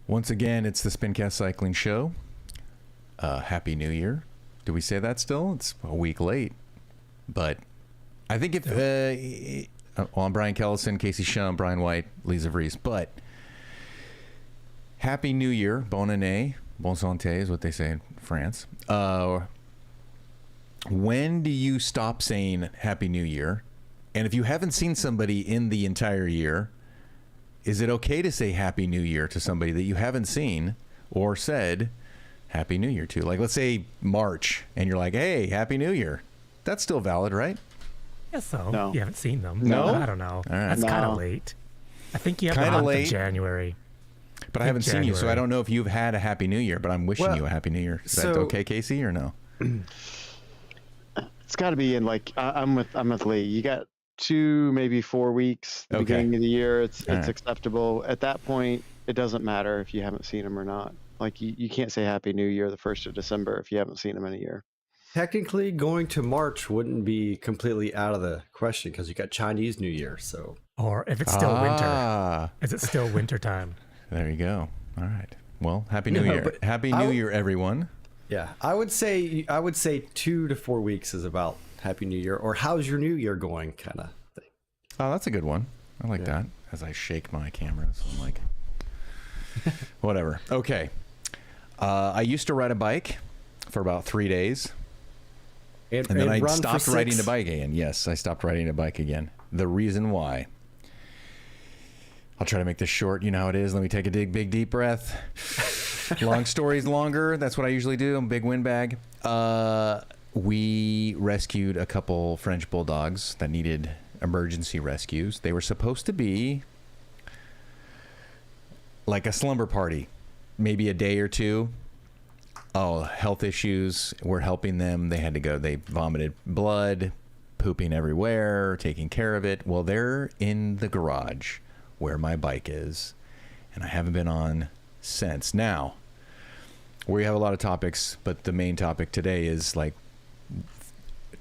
Once again, it's the Spincast Cycling Show. Happy New Year. Do we say that still? It's a week late. But I think if... I'm Brian Kellison, Casey Shum, Brian White, Lisa Vries. But Happy New Year. Bonne année. Bon santé is what they say in France. When do you stop saying Happy New Year? And if you haven't seen somebody in the entire year, is it okay to say Happy New Year to somebody that you haven't seen or said Happy New Year to? Like, let's say March, and you're like, hey, Happy New Year. That's still valid, right? Yes, so. No. You haven't seen them. No? I don't know. All right. That's kind of No. late. I think you have Kinda the month late. of January. But I haven't seen you, so January. I don't know if you've had a Happy New Year, but I'm wishing you a Happy New Year. Is that okay, Casey, or no? It's got to be in like I'm with Lee. You got 2, maybe 4 weeks. The Okay. beginning of the year, it's All right. acceptable. At that point, it doesn't matter if you haven't seen him or not. Like you can't say Happy New Year the 1st of December if you haven't seen him in a year. Technically, going to March wouldn't be completely out of the question because you got Chinese New Year. So Or if it's still winter. Ah, Is it still winter time? there you go. All right. Well, Happy New No, Year. but Happy New Year, everyone. yeah, I would say 2 to 4 weeks is about Happy New Year or how's your New Year going kind of thing. Oh, that's a good one. I like that. As I shake my camera, so I'm like, whatever. Okay. I used to ride a bike for about 3 days, and then I run for stopped riding 6. a bike again. Yes, I stopped riding a bike again. The reason why. I'll try to make this short. You know how it is. Let me take a big, deep breath. Long stories longer. That's what I usually do. I'm a big windbag. We rescued a couple French bulldogs that needed emergency rescues. They were supposed to be like a slumber party, maybe a day or two. Oh, health issues. We're helping them. They had to go. They vomited blood, pooping everywhere, taking care of it. Well, they're in the garage where my bike is, and I haven't been on since. Now, we have a lot of topics, but the main topic today is like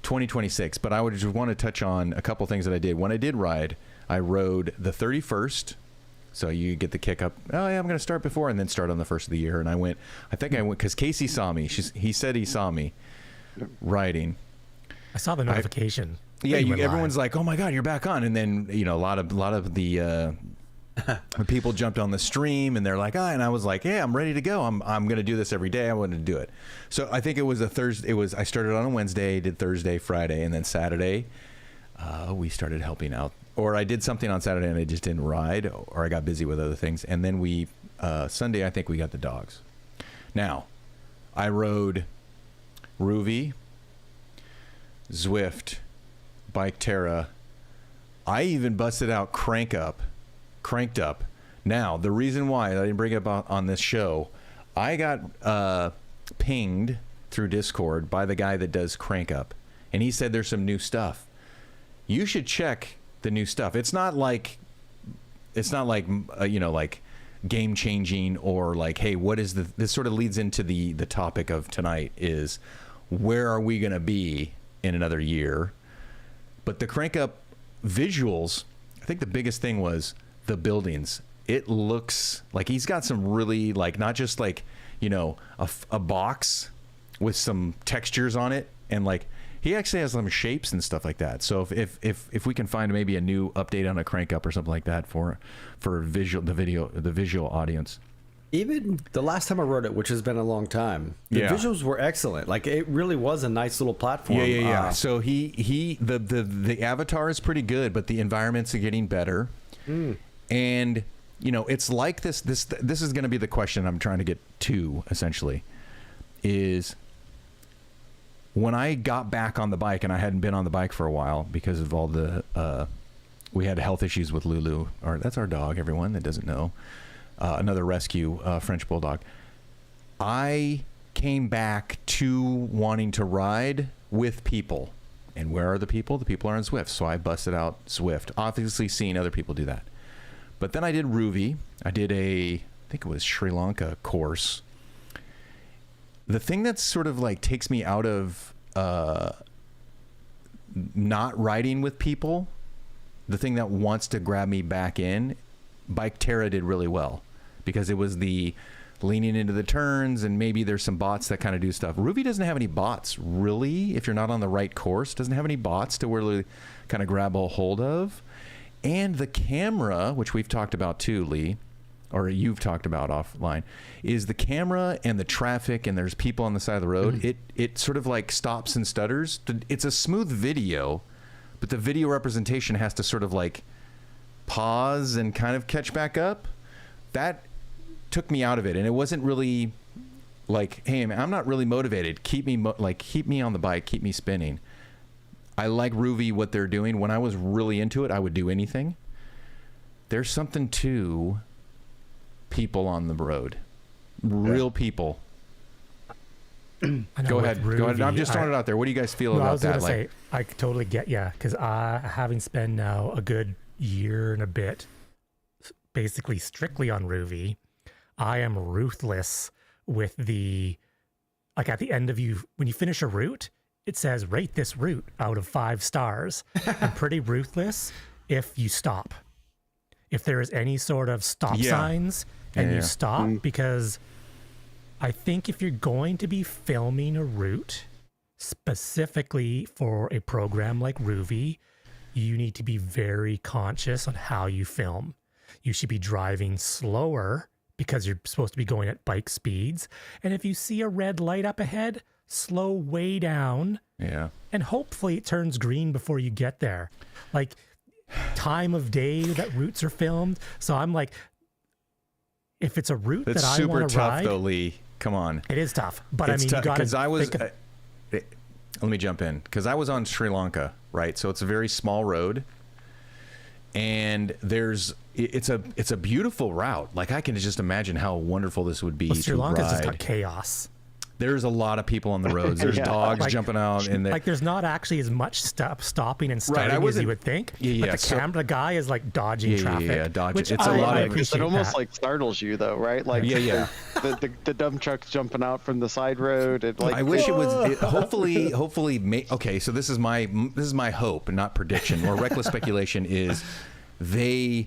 2026. But I would just want to touch on a couple things that I did. When I did ride, I rode the 31st. So you get the kick up, oh yeah, I'm going to start before and then start on the 1st of the year. And I went, because Casey saw me. He said he saw me riding. I saw the notification. Yeah, that you went everyone's live. like, "Oh my God, you're back on!" And then a lot of the people jumped on the stream, and they're like, "Ah!" And I was like, "Yeah, I'm ready to go. I'm going to do this every day. I wanted to do it." So I think it was a Thursday. I started on a Wednesday, did Thursday, Friday, and then Saturday we started helping out. Or I did something on Saturday and I just didn't ride, or I got busy with other things. And then Sunday, I think we got the dogs. Now, I rode Ruvi, Zwift, Bike Terra. I even busted out Cranked Up. Now, the reason why I didn't bring it up on this show, I got pinged through Discord by the guy that does Crank Up, and he said there's some new stuff. You should check the new stuff. It's not like like game changing or like, hey, what is this sort of leads into the topic of tonight is where are we going to be in another year? But the Crank Up visuals, I think the biggest thing was the buildings. It looks like he's got some really like, not just like, a box with some textures on it, and like he actually has some shapes and stuff like that. So if we can find maybe a new update on a Crank Up or something like that for the visual audience. Even the last time I rode it, which has been a long time, the visuals were excellent. Like it really was a nice little platform. Yeah. So the avatar is pretty good, but the environments are getting better. And it's like this is going to be the question I'm trying to get to, essentially, is when I got back on the bike, and I hadn't been on the bike for a while because of all the we had health issues with Lulu, or that's our dog, everyone that doesn't know. Another rescue French bulldog. I came back to wanting to ride with people. And where are the people? The people are on Zwift. So I busted out Zwift, obviously seeing other people do that. But then I did Ruvi. I did I think it was Sri Lanka course. The thing that sort of like takes me out of not riding with people, the thing that wants to grab me back in, Bike Terra did really well. because it was the leaning into the turns, and maybe there's some bots that kind of do stuff. Ruby doesn't have any bots, really, if you're not on the right course. Doesn't have any bots to really kind of grab a hold of. And the camera, which we've talked about too, Lee, or you've talked about offline, is the camera and the traffic, and there's people on the side of the road. It sort of like stops and stutters. It's a smooth video, but the video representation has to sort of like pause and kind of catch back up. That took me out of it, and it wasn't really like, hey man, I'm not really motivated. Keep me keep me on the bike, keep me spinning. I like Ruby, what they're doing. When I was really into it, I would do anything. There's something to people on the road, real people. I know Go with ahead. Ruby, I'm just throwing it out there. What do you guys feel I about was that? gonna say, I totally get you, because having spent now a good year and a bit basically strictly on Ruby, I am ruthless with the, like at the end of when you finish a route, it says rate this route out of 5 stars. I'm pretty ruthless if you stop. If there is any sort of stop signs and you stop, because I think if you're going to be filming a route specifically for a program like Ruby, you need to be very conscious on how you film. You should be driving slower because you're supposed to be going at bike speeds. And if you see a red light up ahead, slow way down. Yeah. And hopefully it turns green before you get there. Like time of day that routes are filmed. So I'm like, if it's a route That's that I super want to tough, ride, though, Lee. Come on. it is tough. But It's I mean, tough, you got because I was. to. Let me jump in, because I was on Sri Lanka, right? So it's a very small road, and it's a beautiful route. Like I can just imagine how wonderful this would be Sri to Lanka's ride. just got chaos. There's a lot of people on the roads. There's Yeah. dogs jumping out, and Like there's not actually as much stopping and I starting as wasn't- you would think. Yeah, But yeah, the guy is like dodging traffic. yeah, dodging. Which It's a I lot of- appreciate It almost that. like startles you though, right? Like Yeah. the dump trucks jumping out from the side road. It like I wish it was. Hopefully. Okay, so this is my hope, not prediction or reckless speculation. Is they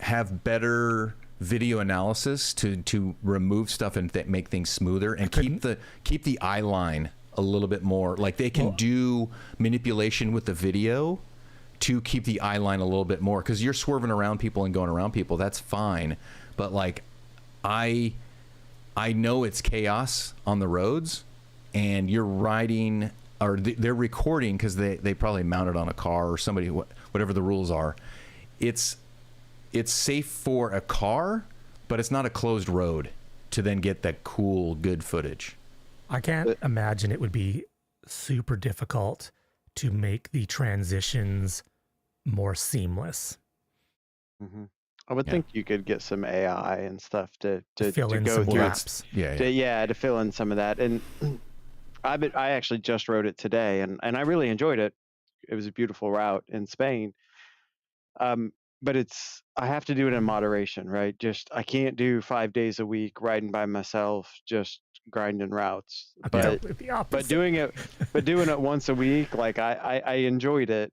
have better video analysis to remove stuff and make things smoother and keep the eye line a little bit more. Like they can do manipulation with the video to keep the eye line a little bit more, because you're swerving around people and going around people. That's fine, but like I know it's chaos on the roads, and you're riding, or they're recording because they probably mount it on a car or somebody, whatever the rules are. It's safe for a car, but it's not a closed road to then get that cool, good footage. I can't imagine it would be super difficult to make the transitions more seamless. I would think you could get some AI and stuff to Fill in go some through. gaps. To fill in some of that. And I actually just rode it today, and I really enjoyed it. It was a beautiful route in Spain. But I have to do it in moderation, right? Just I can't do 5 days a week riding by myself, just grinding routes. But the opposite. doing it once a week, like I enjoyed it.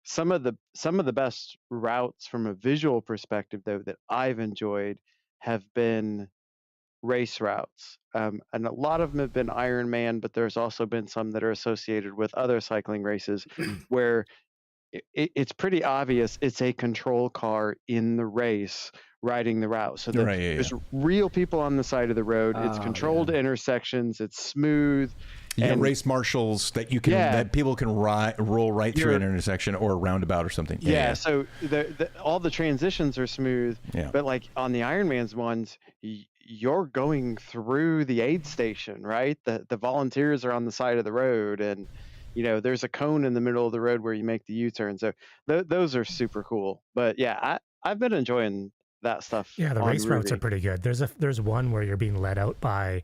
Some of the best routes from a visual perspective though that I've enjoyed have been race routes. And a lot of them have been Ironman, but there's also been some that are associated with other cycling races where it's pretty obvious it's a control car in the race riding the route. So there's real people on the side of the road. It's controlled intersections. It's smooth. You got And- race marshals that you can that people can roll right through an intersection or a roundabout or something. Yeah, so all the transitions are smooth. Yeah. But like on the Ironman's ones, you're going through the aid station, right? The volunteers are on the side of the road, and there's a cone in the middle of the road where you make the U-turn. So those are super cool. But yeah, I've been enjoying that stuff. Yeah, the on race routes Ruby. are pretty good. There's one where you're being led out by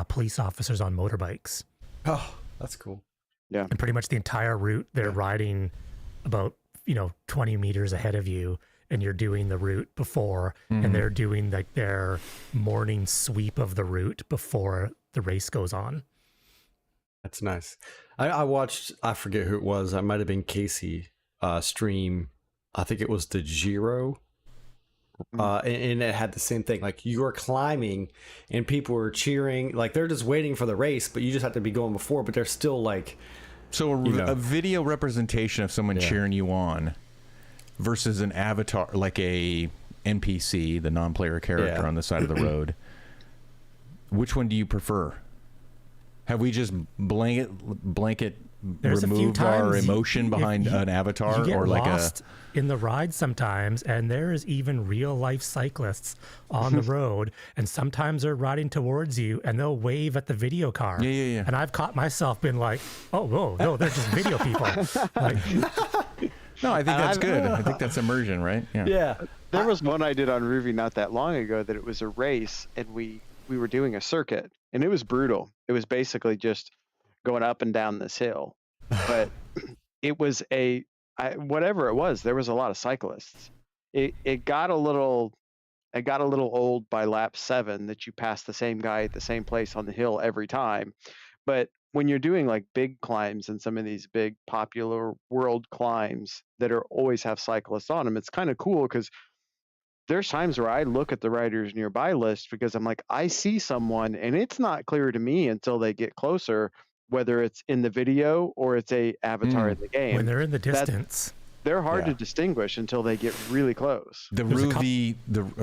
police officers on motorbikes, Oh, that's cool. and pretty much the entire route they're riding about 20 meters ahead of you, and you're doing the route before, and they're doing like their morning sweep of the route before the race goes on. That's nice. I watched, I forget who it was. I might have been Casey stream. I think it was the Giro and it had the same thing. Like you were climbing, and people were cheering. Like they're just waiting for the race, but you just have to be going before. But they're still like, So a video representation of someone cheering you on versus an avatar, like a NPC, the non-player character on the side of the road. Which one do you prefer? Have we just blanket There's a few removed our times emotion behind an avatar, you get or like lost in the ride sometimes, and there is even real life cyclists on the road, and sometimes they're riding towards you and they'll wave at the video car. Yeah. And I've caught myself being like, oh, whoa, no, they're just video people. Like, No, I think that's good. I think that's immersion, right? yeah. There was one I did on Ruby not that long ago that it was a race, and we were doing a circuit, and it was brutal. It was basically just going up and down this hill, but it was whatever it was. There was a lot of cyclists. It got a little old by lap 7 that you pass the same guy at the same place on the hill every time. But when you're doing like big climbs and some of these big popular world climbs that always have cyclists on them, it's kind of cool because there's times where I look at the riders nearby list because I'm like, I see someone and it's not clear to me until they get closer, whether it's in the video or it's a avatar in the game. when they're in the distance. They're hard to distinguish until they get really close. The There's a Ruby,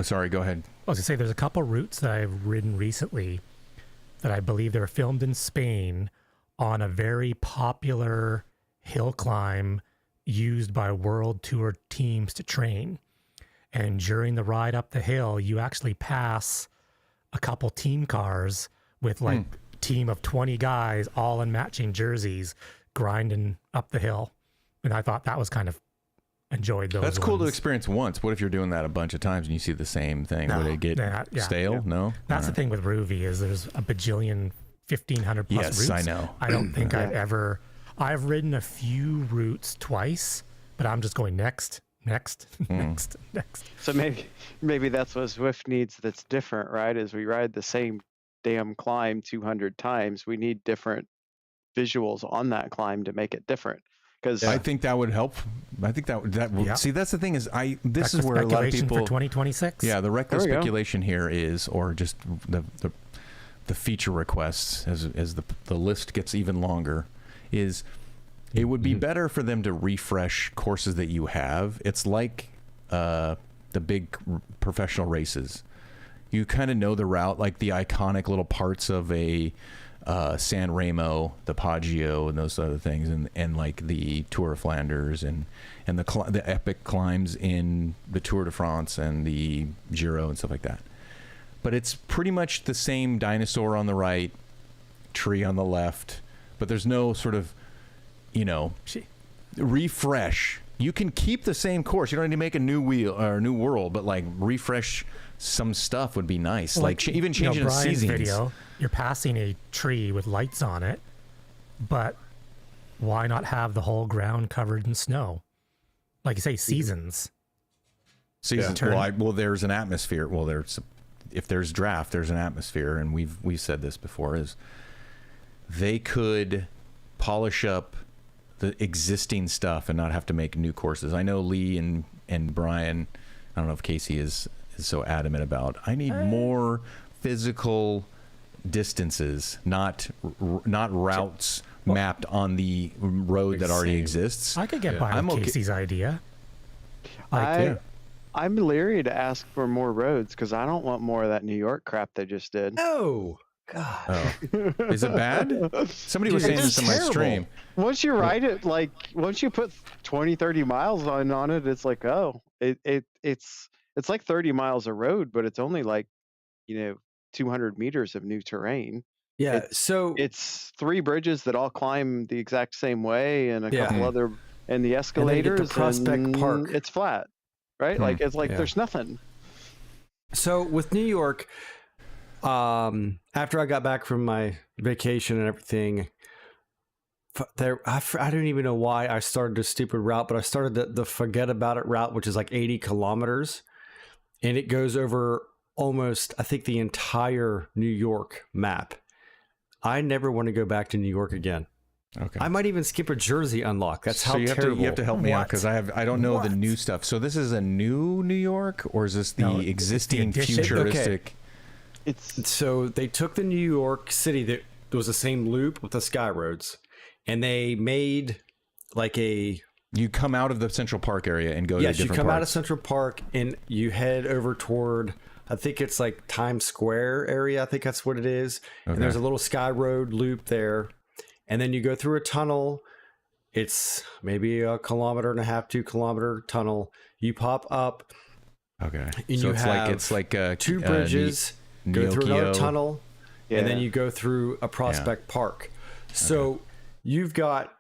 sorry, go ahead. I was gonna say there's a couple routes that I've ridden recently that I believe they were filmed in Spain on a very popular hill climb used by world tour teams to train. And during the ride up the hill, you actually pass a couple team cars with like team of 20 guys all in matching jerseys grinding up the hill. And I thought that was kind of enjoyed those. That's cool to ones. experience once. What if you're doing that a bunch of times and you see the same thing? Would it get stale? No? That's the thing with Ruby is there's a bajillion 1,500 plus Yes, routes. I know. I don't think I've ridden a few routes twice, but I'm just going next. So maybe that's what Zwift needs that's different, right? As we ride the same damn climb 200 times, we need different visuals on that climb to make it different. Because I think that would help. I think that would see. That's the thing is, this is where a lot of people for 2026. Yeah, the reckless speculation here is, or just the feature requests as the list gets even longer, is it would be better for them to refresh courses that you have. It's like the big professional races. You kind of know the route, like the iconic little parts of a San Remo, the Poggio, and those other things, and like the Tour of Flanders and the epic climbs in the Tour de France and the Giro and stuff like that. But it's pretty much the same dinosaur on the right, tree on the left, but there's no sort of, refresh. You can keep the same course. You don't need to make a new wheel or a new world, but like refresh some stuff would be nice. Well, like even changing the Brian's seasons. video, you're passing a tree with lights on it, but why not have the whole ground covered in snow? Like you say, seasons. Seasons. Well, there's an atmosphere. Well, if there's draft, there's an atmosphere, and we've said this before. Is they could polish up the existing stuff and not have to make new courses. I know Lee and Brian. I don't know if Casey is so adamant about. I need more physical distances, not routes mapped on the road that already exists. I could get by with Casey's idea. I'm leery to ask for more roads because I don't want more of that New York crap they just did. Oh, God. Oh. Is it bad? Somebody was saying this in my stream. Once you ride it, once you put 20, 30 miles on it, it's like, it's like 30 miles of road, but it's only like, 200 meters of new terrain. Yeah. So it's 3 bridges that all climb the exact same way and a couple other, and the escalators. And the Prospect Park. It's flat, right? There's nothing. So with New York, after I got back from my vacation and everything, I don't even know why I started this stupid route, but I started the forget about it route, which is like 80 kilometers, and it goes over almost, I think, the entire New York map. I never want to go back to New York again. Okay. I might even skip a Jersey unlock. That's how so you have terrible. to you have to help me out What? because I don't know the What? new stuff. So this is a new New York, or is this the No, it's the existing addition. futuristic? It's So they took the New York City that was the same loop with the sky roads, and they made like a You come out of the Central Park area and go to yes. You different come out of parts. Central Park and you head over toward. I think it's like Times Square area. I think that's what it is. Okay. And there's a little sky road loop there, and then you go through a tunnel. It's maybe a 1.5 2 kilometer tunnel. You pop up. Okay. And so you it's have like it's like two bridges, go through another tunnel, and then yeah. you go through a Prospect Park. So you've got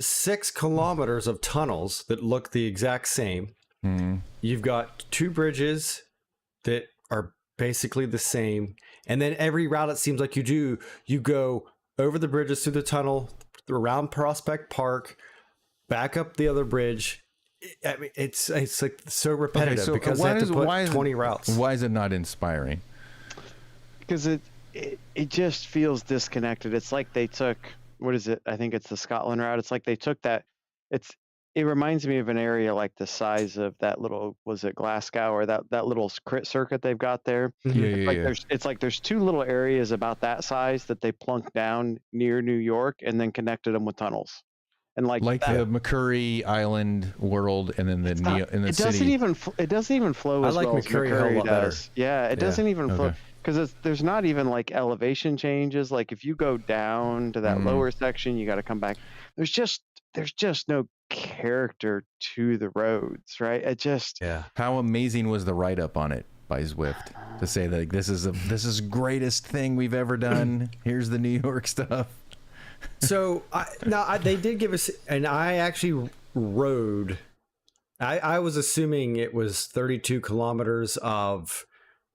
6 kilometers of tunnels that look the exact same. Mhm. You've got 2 bridges that are basically the same. And then every route it seems like you go over the bridges through the tunnel, around Prospect Park, back up the other bridge. I mean, it's like so repetitive because they have to put 20 routes. Why is it not inspiring? because it just feels disconnected. It's like they took, what is it? I think it's the Scotland route. It's like they took that. It reminds me of an area like the size of that little, was it Glasgow, or that little crit circuit they've got there. It's like there's 2 little areas about that size that they plunked down near New York and then connected them with tunnels. And like the McCurry Island world, and then the it city. It doesn't even flow I as like well as McCurry a whole lot better. does. Yeah, it doesn't even flow Okay. because there's not even like elevation changes. Like if you go down to that lower section, you got to come back. There's just no character to the roads, right? How amazing was the write up on it by Zwift to say that this is greatest thing we've ever done. Here's the New York stuff. So they did give us, and I actually rode. I was assuming it was 32 kilometers of,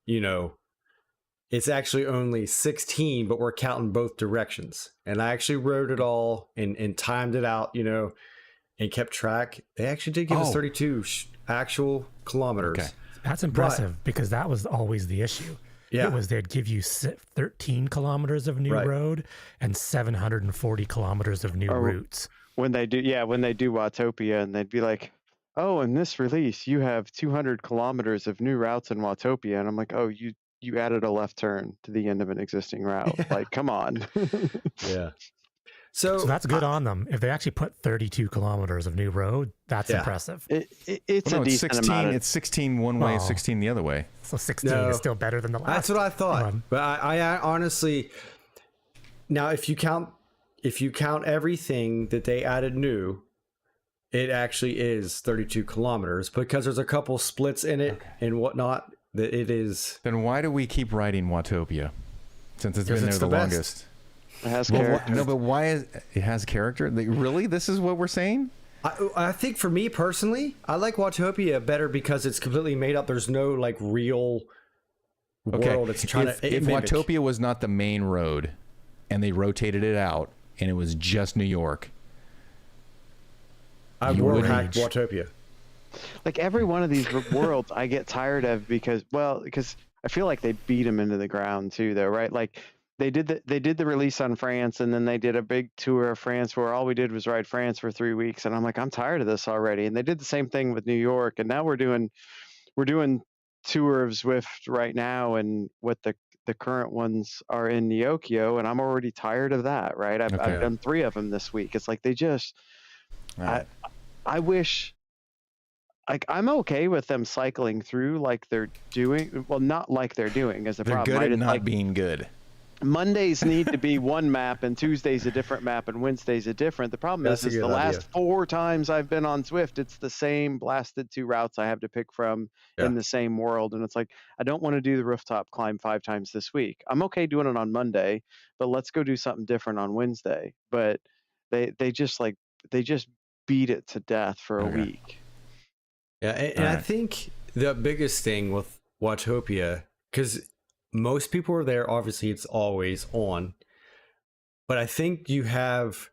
it's actually only 16, but we're counting both directions. And I actually rode it all and timed it out, and kept track. They actually did give us 32 actual kilometers. Okay. That's impressive because that was always the issue. Yeah. It was they'd give you 13 kilometers of new road and 740 kilometers of new routes. When they do Watopia, and they'd be like, oh, in this release, you have 200 kilometers of new routes in Watopia. And I'm like, oh, you added a left turn to the end of an existing route. Yeah. Like, come on. Yeah. So that's good on them. If they actually put 32 kilometers of new road, that's impressive. It's Well, a no, it's decent 16. amount. It's 16 one way, Oh. 16 the other way. So 16 No. is still better than the last. That's what I thought. But I honestly, now if you count everything that they added new, it actually is 32 kilometers because there's a couple splits in it and whatnot that it is. Then why do we keep riding Watopia? Since it's been there it's the the best. longest. It has Well, character. no, but why it has character? Really? This is what we're saying? I think for me personally, I like Watopia better because it's completely made up. There's no like real world it's trying if, to if mimic. Watopia was not the main road and they rotated it out and it was just New York, I you would wouldn't- hack Watopia. Like every one of these worlds I get tired of because I feel like they beat them into the ground too, though, right? Like they did the release on France, and then they did a big tour of France where all we did was ride France for 3 weeks, and I'm like, I'm tired of this already. And they did the same thing with New York, and now we're doing tour of Zwift right now, and what the current ones are in Neokio, and I'm already tired of that, right? I've done 3 of them this week. It's like they just I wish, like, I'm okay with them cycling through like they're doing. Well, not like they're doing is the they're problem. good Right? at It's not like being good. Mondays need to be one map, and Tuesday's a different map, and Wednesday's a different. The problem That's a is good the last idea. 4 times I've been on Zwift, it's the same blasted 2 routes I have to pick from in the same world, and it's like I don't want to do the rooftop climb 5 times this week. I'm okay doing it on Monday, but let's go do something different on Wednesday. But they just beat it to death for a week. Yeah, and I think the biggest thing with Watopia, because most people are there, obviously it's always on, but I think you have,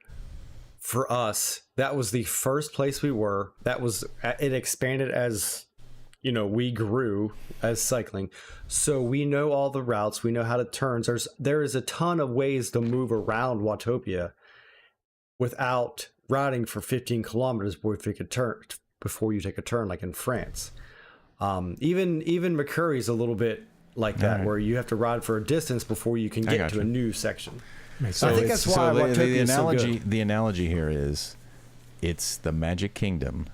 for us, that was the first place we were. That was, it expanded as, we grew as cycling. So we know all the routes, we know how to turn. There is a ton of ways to move around Watopia. without riding for 15 kilometers before you take a turn, like in France. Even McCurry's a little bit like that, Right. where you have to ride for a distance before you can get gotcha. to a new section. Makes So I think sense. that's why the Watopia is so analogy. good. The analogy here is, it's the Magic Kingdom,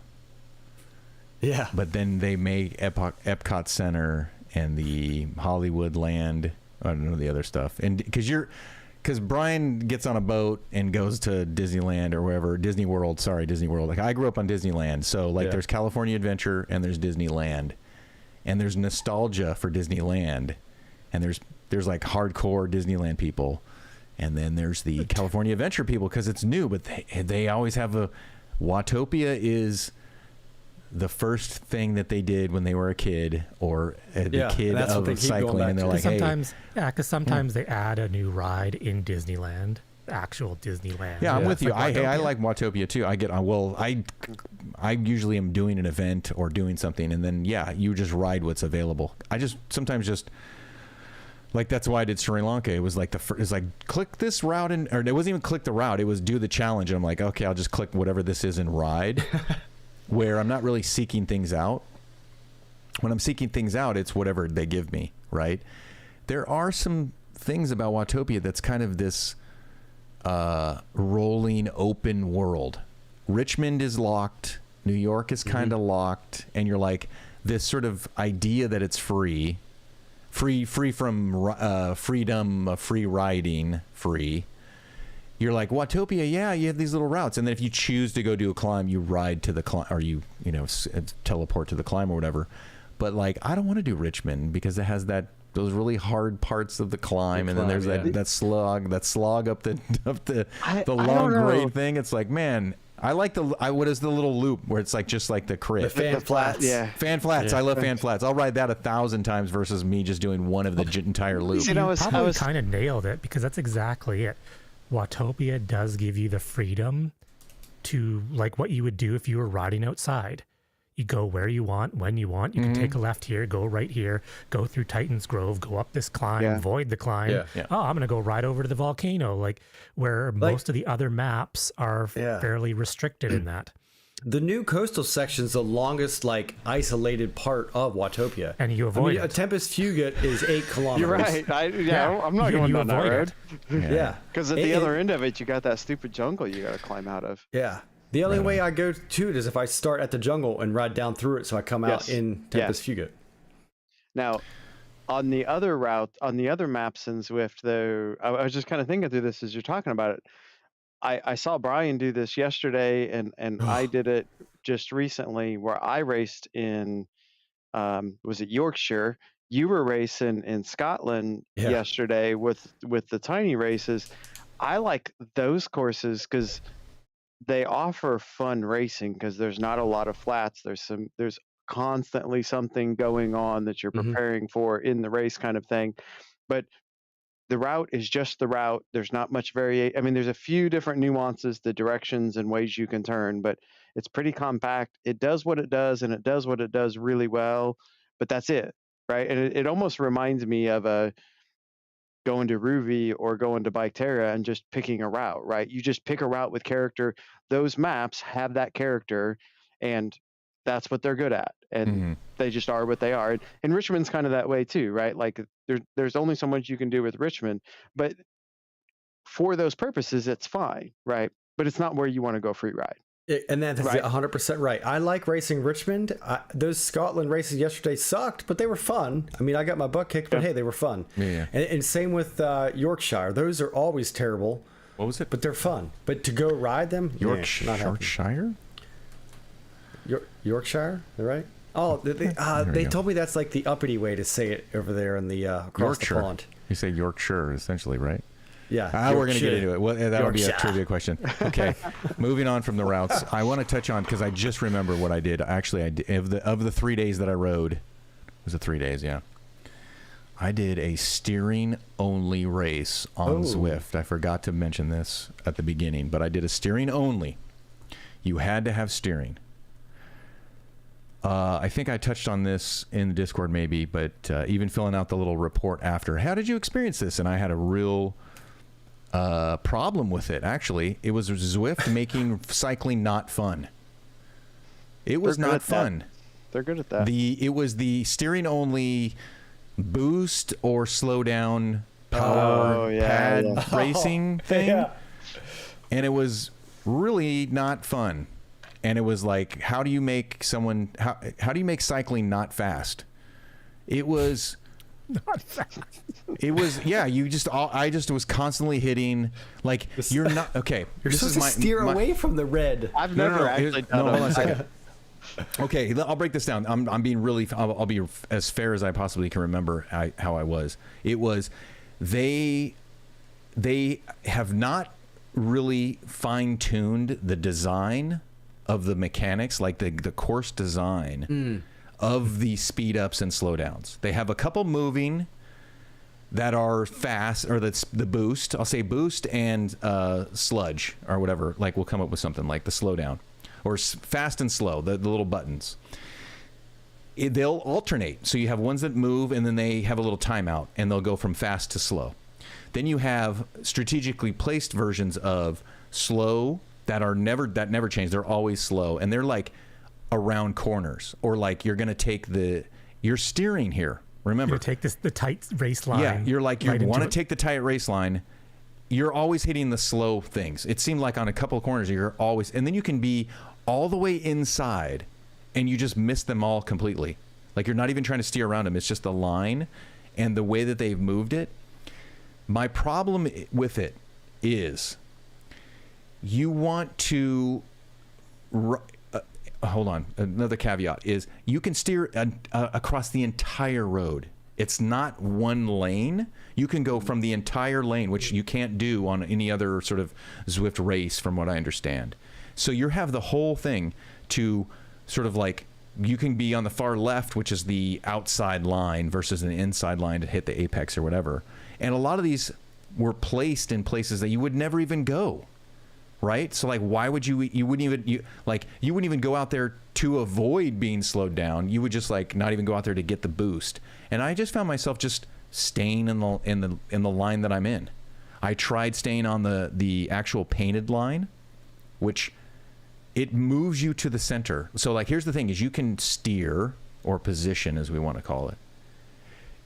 Yeah. but then they make Epcot Center and the Hollywood Land. I don't know the other stuff, and because Brian gets on a boat and goes to Disneyland or wherever, Disney World. Like, I grew up on Disneyland, so like Yeah. there's California Adventure and there's Disneyland, and there's nostalgia for Disneyland, and there's like hardcore Disneyland people, and then there's the California Adventure people because it's new, but they always have a Watopia is the first thing that they did when they were a kid, or the Yeah, kid and that's what of they keep going cycling, back and they're to. like, hey. Because sometimes they add a new ride in Disneyland, actual Disneyland. Yeah, I'm Yeah, with It's you. like I Watopia. like Watopia too. I usually am doing an event or doing something, and then you just ride what's available. I just sometimes just like, that's why I did Sri Lanka. It was like it's like, click this route, or it wasn't even click the route. It was do the challenge, and I'm like, okay, I'll just click whatever this is and ride. Where I'm not really seeking things out. When I'm seeking things out, it's whatever they give me, right? There are some things about Watopia that's kind of this rolling open world. Richmond is locked. New York is kind of locked. And you're like, this sort of idea that it's free from freedom, free riding, free. You're like, Watopia, yeah, you have these little routes, and then if you choose to go do a climb, you ride to the climb, or you teleport to the climb or whatever. But like, I don't want to do Richmond because it has those really hard parts of the climb, and then there's yeah. that slog up the I long don't know. grade thing. It's like, man, I like what is the little loop where it's like just like the crit. The fan flats. Yeah. Fan flats. Yeah. I love fan flats. I'll ride that 1,000 times versus me just doing one of the entire loop. You know, I Probably was kind of nailed it, because that's exactly it. Watopia does give you the freedom to, like, what you would do if you were riding outside. You go where you want, when you want. You can take a left here, go right here, go through Titan's Grove, go up this climb, Yeah. avoid the climb. Yeah. Yeah. Oh, I'm going to go right over to the volcano, like where most of the other maps are Yeah. fairly restricted in that. The new coastal section's the longest, like, isolated part of Watopia. And you I avoid mean, a it. Tempest Fugit is 8 kilometers. You're right. I'm not You going down that avoid road it. Yeah. because at the other end of it, you got that stupid jungle you got to climb out of. Yeah. The only way I go to it is if I start at the jungle and ride down through it, so I come out Yes. in Tempest Fugit. Now, on the other route, on the other maps in Zwift, though, I was just kind of thinking through this as you're talking about it. I saw Brian do this yesterday, and I did it just recently, where I raced in, was it Yorkshire? You were racing in Scotland Yeah. yesterday with the tiny races. I like those courses because they offer fun racing, because there's not a lot of flats. There's constantly something going on that you're Mhm. preparing for in the race, kind of thing. But the route is just the route. There's not much variation. I mean, there's a few different nuances, the directions and ways you can turn, but it's pretty compact. It does what it does, and it does what it does really well, but that's it, right? And it almost reminds me of going to Ruby or going to Bike Terra and just picking a route, right? You just pick a route with character. Those maps have that character, and that's what they're good at. And they just are what they are. And Richmond's kind of that way too, right? Like there's only so much you can do with Richmond, but for those purposes, it's fine, right? But it's not where you want to go free ride. And that's Right. 100% right. I like racing Richmond. Those Scotland races yesterday sucked, but they were fun. I mean, I got my butt kicked, but hey, they were fun. Yeah. And same with Yorkshire. Those are always terrible, What was it? but they're fun. But to go ride them, not happy. Yorkshire? Yorkshire, right? Oh, they go. told me that's like the uppity way to say it over there in the across the Yorkshire. pond. You say Yorkshire, essentially, right? Yeah, We're going to get Yorkshire. into it. Well, that would be a Yorkshire. trivia question. Okay, moving on from the routes, I want to touch on, because I just remember what I did. Actually, I did, of the 3 days that I rode, was it 3 days? Yeah, I did a steering only race on Zwift. I forgot to mention this at the beginning, but I did a steering only. You had to have steering. I think I touched on this in the Discord maybe, but even filling out the little report after, how did you experience this? And I had a real problem with it. Actually, it was Zwift making cycling not fun. It was They're good not at that. fun. They're good at that. It was the steering only boost or slow down power Oh, yeah, pad yeah. racing thing, Yeah. and it was really not fun. And it was like, how do you make someone how do you make cycling not fast? It was Not fast. it was I just was constantly hitting, like, you're not okay. You're this supposed is to steer away from the red. I've No, never no, actually done hold on a it. second. Okay, I'll break this down. I'm being really. I'll be as fair as I possibly can remember how I was. It was they have not really fine-tuned the design of the mechanics, like the course design of the speed ups and slowdowns. They have a couple moving that are fast, or that's the boost. I'll say boost and sludge or whatever. Like, we'll come up with something like the slowdown, or fast and slow, the little buttons. They'll alternate. So you have ones that move, and then they have a little timeout, and they'll go from fast to slow. Then you have strategically placed versions of slow that never change. They're always slow, and they're like around corners, or like you're going to take you're steering here. Remember, You take the tight race line. yeah, you're like, you right want to into it. take the tight race line. You're always hitting the slow things. It seemed like on a couple of corners, you're always, and then you can be all the way inside and you just miss them all completely. Like, you're not even trying to steer around them. It's just the line and the way that they've moved it. My problem with it is you want to, hold on, another caveat is you can steer across the entire road. It's not one lane. You can go from the entire lane, which you can't do on any other sort of Zwift race, from what I understand. So you have the whole thing to sort of like, you can be on the far left, which is the outside line, versus an inside line to hit the apex or whatever. And a lot of these were placed in places that you would never even go. Right? So, like, why would you wouldn't even go out there to avoid being slowed down. You would just, like, not even go out there to get the boost. And I just found myself just staying in the line that I'm in. I tried staying on the actual painted line, which it moves you to the center. So, like, here's the thing is you can steer, or position as we want to call it.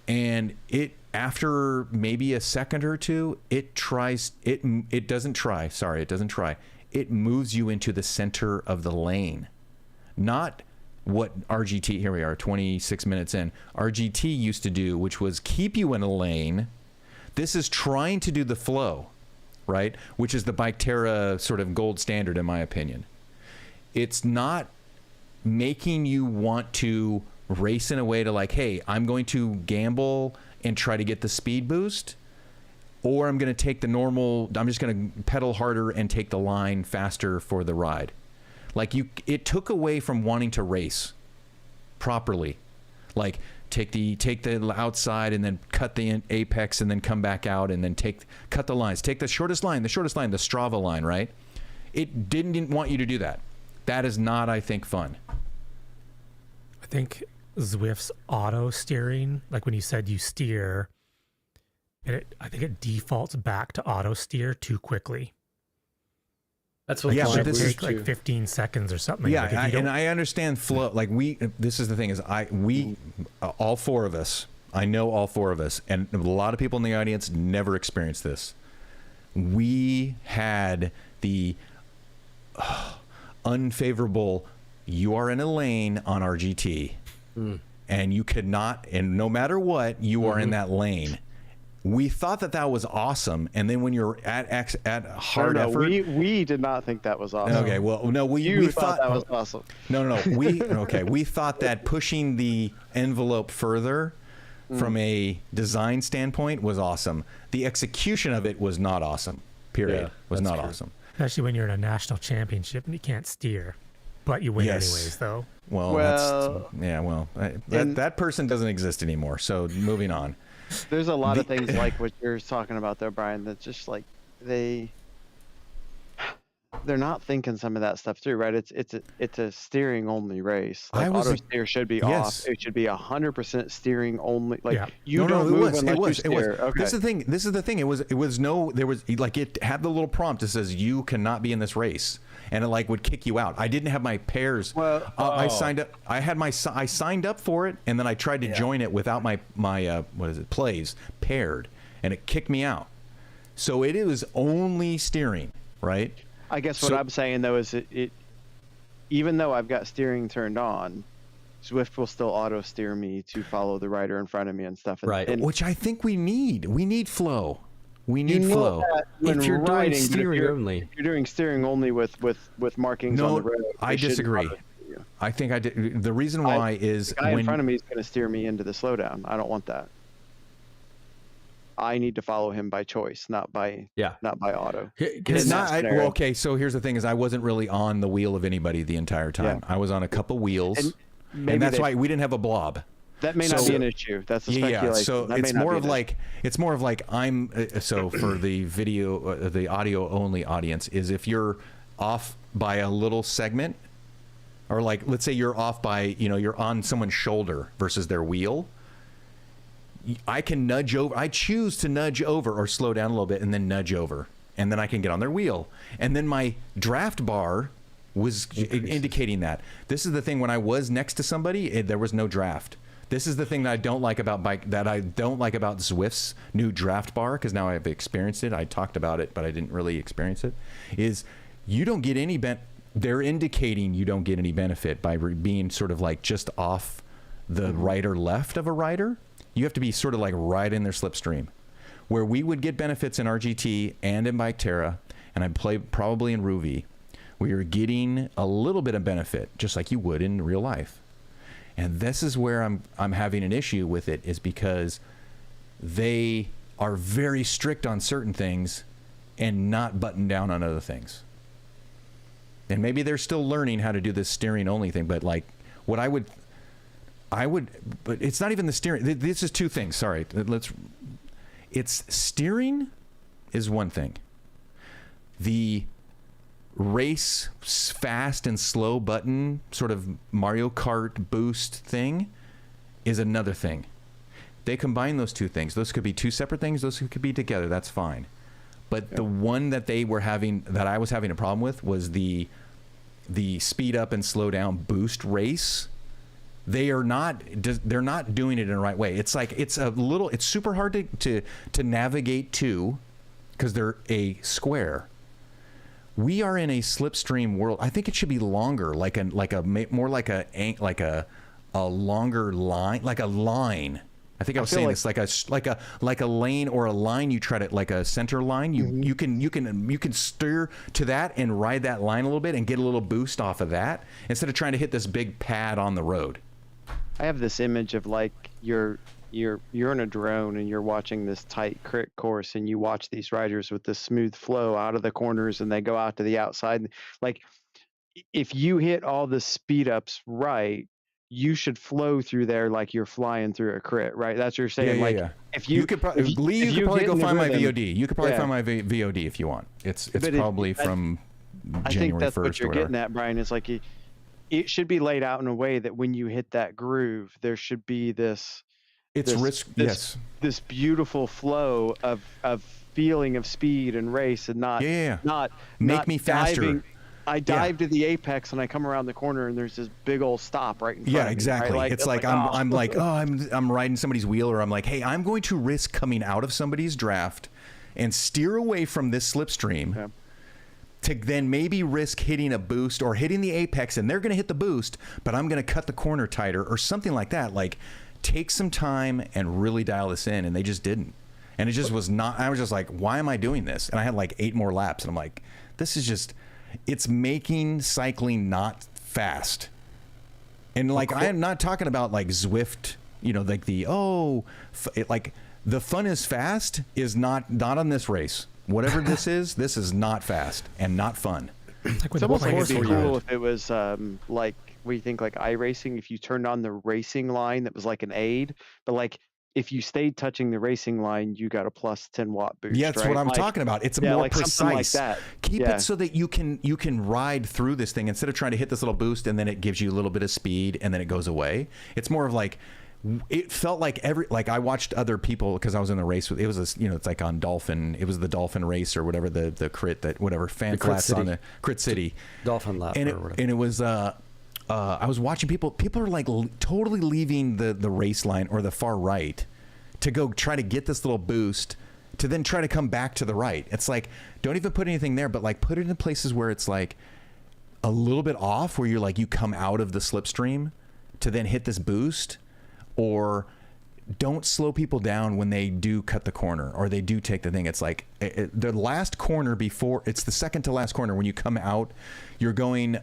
And it, after maybe a second or two, it doesn't try. It moves you into the center of the lane. Not what RGT, here we are, 26 minutes in, RGT used to do, which was keep you in a lane. This is trying to do the flow, right? Which is the Biketerra sort of gold standard, in my opinion. It's not making you want to race in a way to, like, hey, I'm going to gamble and try to get the speed boost, or I'm going to take the normal, I'm just going to pedal harder and take the line faster for the ride. Like, it took away from wanting to race properly. Like, take the outside and then cut the apex and then come back out and then cut the lines. Take the shortest line, the Strava line, right? It didn't want you to do that. That is not, I think, fun. I think Zwift's auto steering, like when you said you steer, I think it defaults back to auto steer too quickly. That's what Yeah, It but should this is take like 15 seconds or something. Yeah, Like, if you don't- and I understand flow. Like, this is the thing is all four of us, I know all four of us, and a lot of people in the audience never experienced this. We had the unfavorable, you are in a lane on RGT, and you could not, and no matter what, you are in that lane. We thought that was awesome, and then when you're at hard effort, we did not think that was awesome. okay, well, no, we thought that was awesome. No. We thought that pushing the envelope further from a design standpoint was awesome. The execution of it was not awesome. Period. Yeah, was that's not true. awesome. Especially when you're in a national championship and you can't steer, but you win Yes. anyways, though. Well, that person doesn't exist anymore. So moving on. There's a lot of things like what you're talking about there, Brian, that's just like they're not thinking some of that stuff through, right? It's a steering only race. I Like was auto a- steer should be yes. off. It should be 100% steering only. Like Yeah. you No, don't it move was. unless It was. you It was. steer. Okay. This is the thing. This is the thing. It was no. There was like it had the little prompt that says you cannot be in this race, and it like would kick you out. I didn't have my pairs. Well, I signed up. I had my. I signed up for it, and then I tried to join it without my what is it plays paired, and it kicked me out. So it is only steering, right? I guess what So- I'm saying though is it even though I've got steering turned on, Zwift will still auto steer me to follow the rider in front of me and stuff. Right. And Which I think we need. We need flow. We you need know flow. that when If you're doing riding, but if steering you're- only. if you're doing steering only with markings on No, the road, I they shouldn't disagree. auto steer you. I think I did. The reason why is The guy when in front of me is going to steer me into the slowdown. I don't want that. I need to follow him by choice, not by auto. It's in that not. scenario. Well, okay, so here's the thing: is I wasn't really on the wheel of anybody the entire time. I was on a couple wheels, And and, maybe that's they- why we didn't have a blob. That may not So- be an issue. That's a speculation. Yeah, so That may it's not more be of an like I'm. So for the video, the audio only audience is if you're off by a little segment, or like let's say you're off by you're on someone's shoulder versus their wheel. I can nudge over. I choose to nudge over or slow down a little bit and then nudge over. And then I can get on their wheel. And then my draft bar was indicating that. This is the thing when I was next to somebody, there was no draft. This is the thing that I don't like about Zwift's new draft bar, because now I've experienced it. I talked about it, but I didn't really experience it. Is you don't get any they're indicating you don't get any benefit by being sort of like just off the right or left of a rider. You have to be sort of like right in their slipstream. Where we would get benefits in RGT and in Bike Terra, and I play probably in Ruvi, we are getting a little bit of benefit, just like you would in real life. And this is where I'm having an issue with it, is because they are very strict on certain things and not buttoned down on other things. And maybe they're still learning how to do this steering only thing, but like what I would, but it's not even the steering. This is two things. Sorry. It's steering is one thing. The race fast and slow button sort of Mario Kart boost thing is another thing. They combine those two things. Those could be two separate things. Those could be together. That's fine. But the one that I was having a problem with was the speed up and slow down boost race. They're not doing it in the right way. It's like it's super hard to navigate to, because they're a square. We are in a slipstream world. I think it should be longer, like a longer line, like a line. I think I was saying like- this like a lane or a line. You try to like a center line. You can steer to that and ride that line a little bit and get a little boost off of that instead of trying to hit this big pad on the road. I have this image of like you're in a drone and you're watching this tight crit course, and you watch these riders with this smooth flow out of the corners and they go out to the outside. Like if you hit all the speed ups right, you should flow through there like you're flying through a crit, right? That's what you're saying. If you could probably, Lee, you could probably get go in the find my rhythm- VOD. You could probably Yeah. find my VOD if you want. It's But probably from I think January that's 1st what you're or whatever. getting at, Brian. Is like it should be laid out in a way that when you hit that groove, there should be this It's this- risk. this- Yes. this beautiful flow of feeling of speed and race, and not not Make not me faster. diving. I dive to the apex and I come around the corner and there's this big old stop right in front of me. Yeah, right? exactly. It's like I'm oh. like, oh, I'm riding somebody's wheel, or I'm like, hey, I'm going to risk coming out of somebody's draft and steer away from this slipstream. Yeah. To then maybe risk hitting a boost or hitting the apex, and they're going to hit the boost, but I'm going to cut the corner tighter or something like that. Like, take some time and really dial this in, and they just didn't. And it just was not. I was just like, why am I doing this? And I had like 8 more laps, and I'm like, this is just. It's making cycling not fast. And like, I am not talking about like Zwift, like like the fun is fast is not on this race. Whatever this is not fast and not fun. Like It's with almost like the it'd be Blaze cool Road. if it was like we think like iRacing, if you turned on the racing line that was like an aid, but like if you stayed touching the racing line, you got a plus 10-watt boost. Yeah, that's right? what I'm Like, talking about. It's yeah, more like something like precise. that. Keep Yeah. it so that you can ride through this thing instead of trying to hit this little boost and then it gives you a little bit of speed and then it goes away. It's more of like, it felt like I watched other people, because I was in the race with, it was it's like on Dolphin, it was the Dolphin race or whatever, the crit, that whatever fan Crit flats City. on the Crit City. Dolphin lap And or whatever. it was I was watching people are like totally leaving the race line or the far right to go try to get this little boost to then try to come back to the right. It's like, don't even put anything there, but like put it in places where it's like a little bit off, where you're like, you come out of the slipstream to then hit this boost. Or don't slow people down when they do cut the corner or they do take the thing. It's like the last corner before, it's the second to last corner when you come out, you're going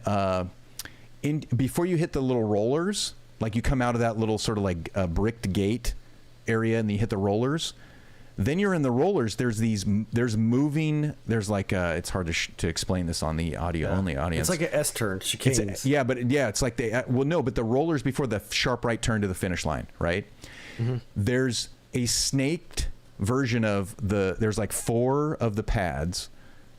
in before you hit the little rollers, like you come out of that little sort of like bricked gate area and you hit the rollers. Then you're in the rollers. There's moving. There's like it's hard to explain this on the audio only audience. It's like an S turn, chicanes. It's like but the rollers before the sharp right turn to the finish line, right? Mm-hmm. There's a snaked version of there's like 4 of the pads.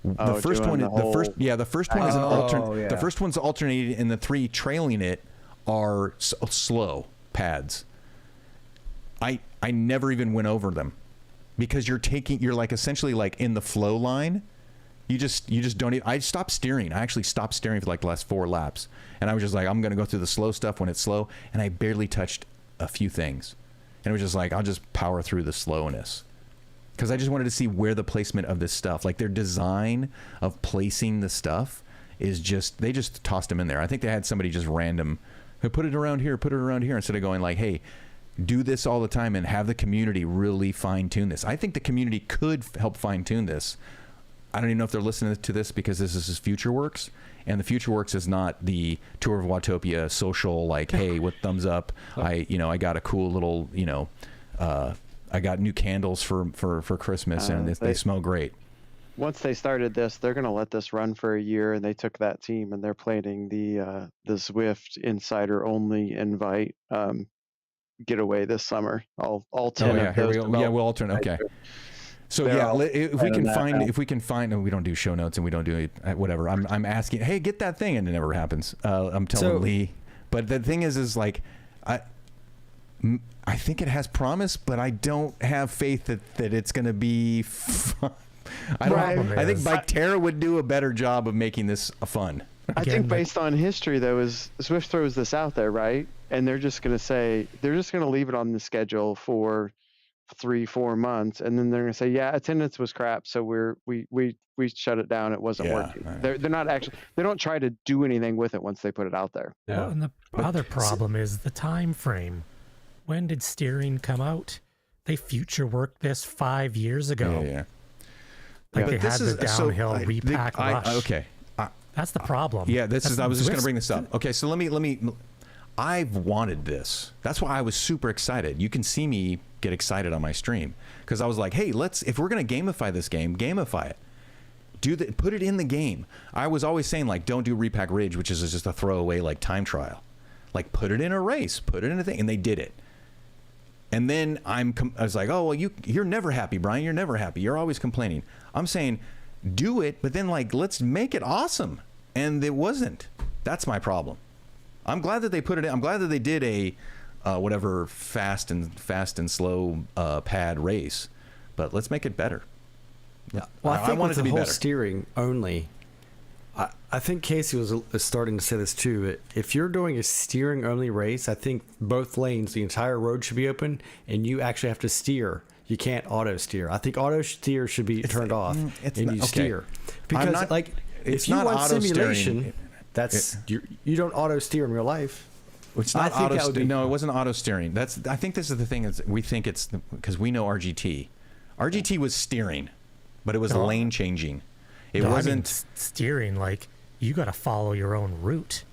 The first one, the first one is an alternate. The first one's alternating, and the 3 trailing it are slow pads. I never even went over them. Because you're like essentially like in the flow line. You just don't even, I stopped steering. I actually stopped steering for like the last 4 laps. And I was just like, I'm going to go through the slow stuff when it's slow. And I barely touched a few things. And it was just like, I'll just power through the slowness. Because I just wanted to see where the placement of this stuff, like their design of placing the stuff is just, they just tossed them in there. I think they had somebody just random, put it around here, instead of going like, hey, do this all the time and have the community really fine-tune this. I think the community could help fine-tune this. I don't even know if they're listening to this because this is FutureWorks, and the FutureWorks is not the Tour of Watopia social, like, hey, what thumbs up? I got a cool little, I got new candles for Christmas, and they smell great. Once they started this, they're going to let this run for a year, and they took that team and they're planning the Zwift Insider only invite getaway this summer. All 10 of here those we go. Yeah, we'll alternate. Okay. So if we can find, we don't do show notes and we don't do whatever. I'm asking, hey, get that thing, and it never happens. I'm telling Lee, but the thing is like, I think it has promise, but I don't have faith that it's going to be fun. I think Biketerra would do a better job of making this fun. I think based on history, though, is Zwift throws this out there, right? And they're just going to leave it on the schedule for 3-4 months, and then they're going to say, yeah, attendance was crap, so we shut it down. It wasn't working. Right. They're not actually, they don't try to do anything with it once they put it out there. Yeah. Well, and the other problem is the time frame. When did steering come out? They future worked this 5 years ago. Yeah. Like But they this had the is downhill repack rush. Okay. That's the problem. Yeah, I was just going to Zwift- bring this up. Okay, so let me. I've wanted this. That's why I was super excited. You can see me get excited on my stream because I was like, hey, if we're going to gamify this game, gamify it. Put it in the game. I was always saying like, don't do Repack Ridge, which is just a throwaway like time trial. Like put it in a race, put it in a thing, and they did it. And then I was like, oh well, you're never happy, Brian. You're never happy. You're always complaining. I'm saying, do it, but then like let's make it awesome. And it wasn't. That's my problem. I'm glad that they put it in. I'm glad that they did a whatever fast and slow pad race, but let's make it better. Yeah. Well, I think want with it to the be whole better. steering only, I think Casey was starting to say this too. If you're doing a steering only race, I think both lanes, the entire road should be open, and you actually have to steer. You can't auto steer. I think auto steer should be turned off, and you steer. Because if you want simulation, you don't auto steer in real life. It's not no, it wasn't auto steering. I think this is the thing is we think it's because we know RGT. RGT was steering, but it was lane changing. It wasn't steering. Like you got to follow your own route.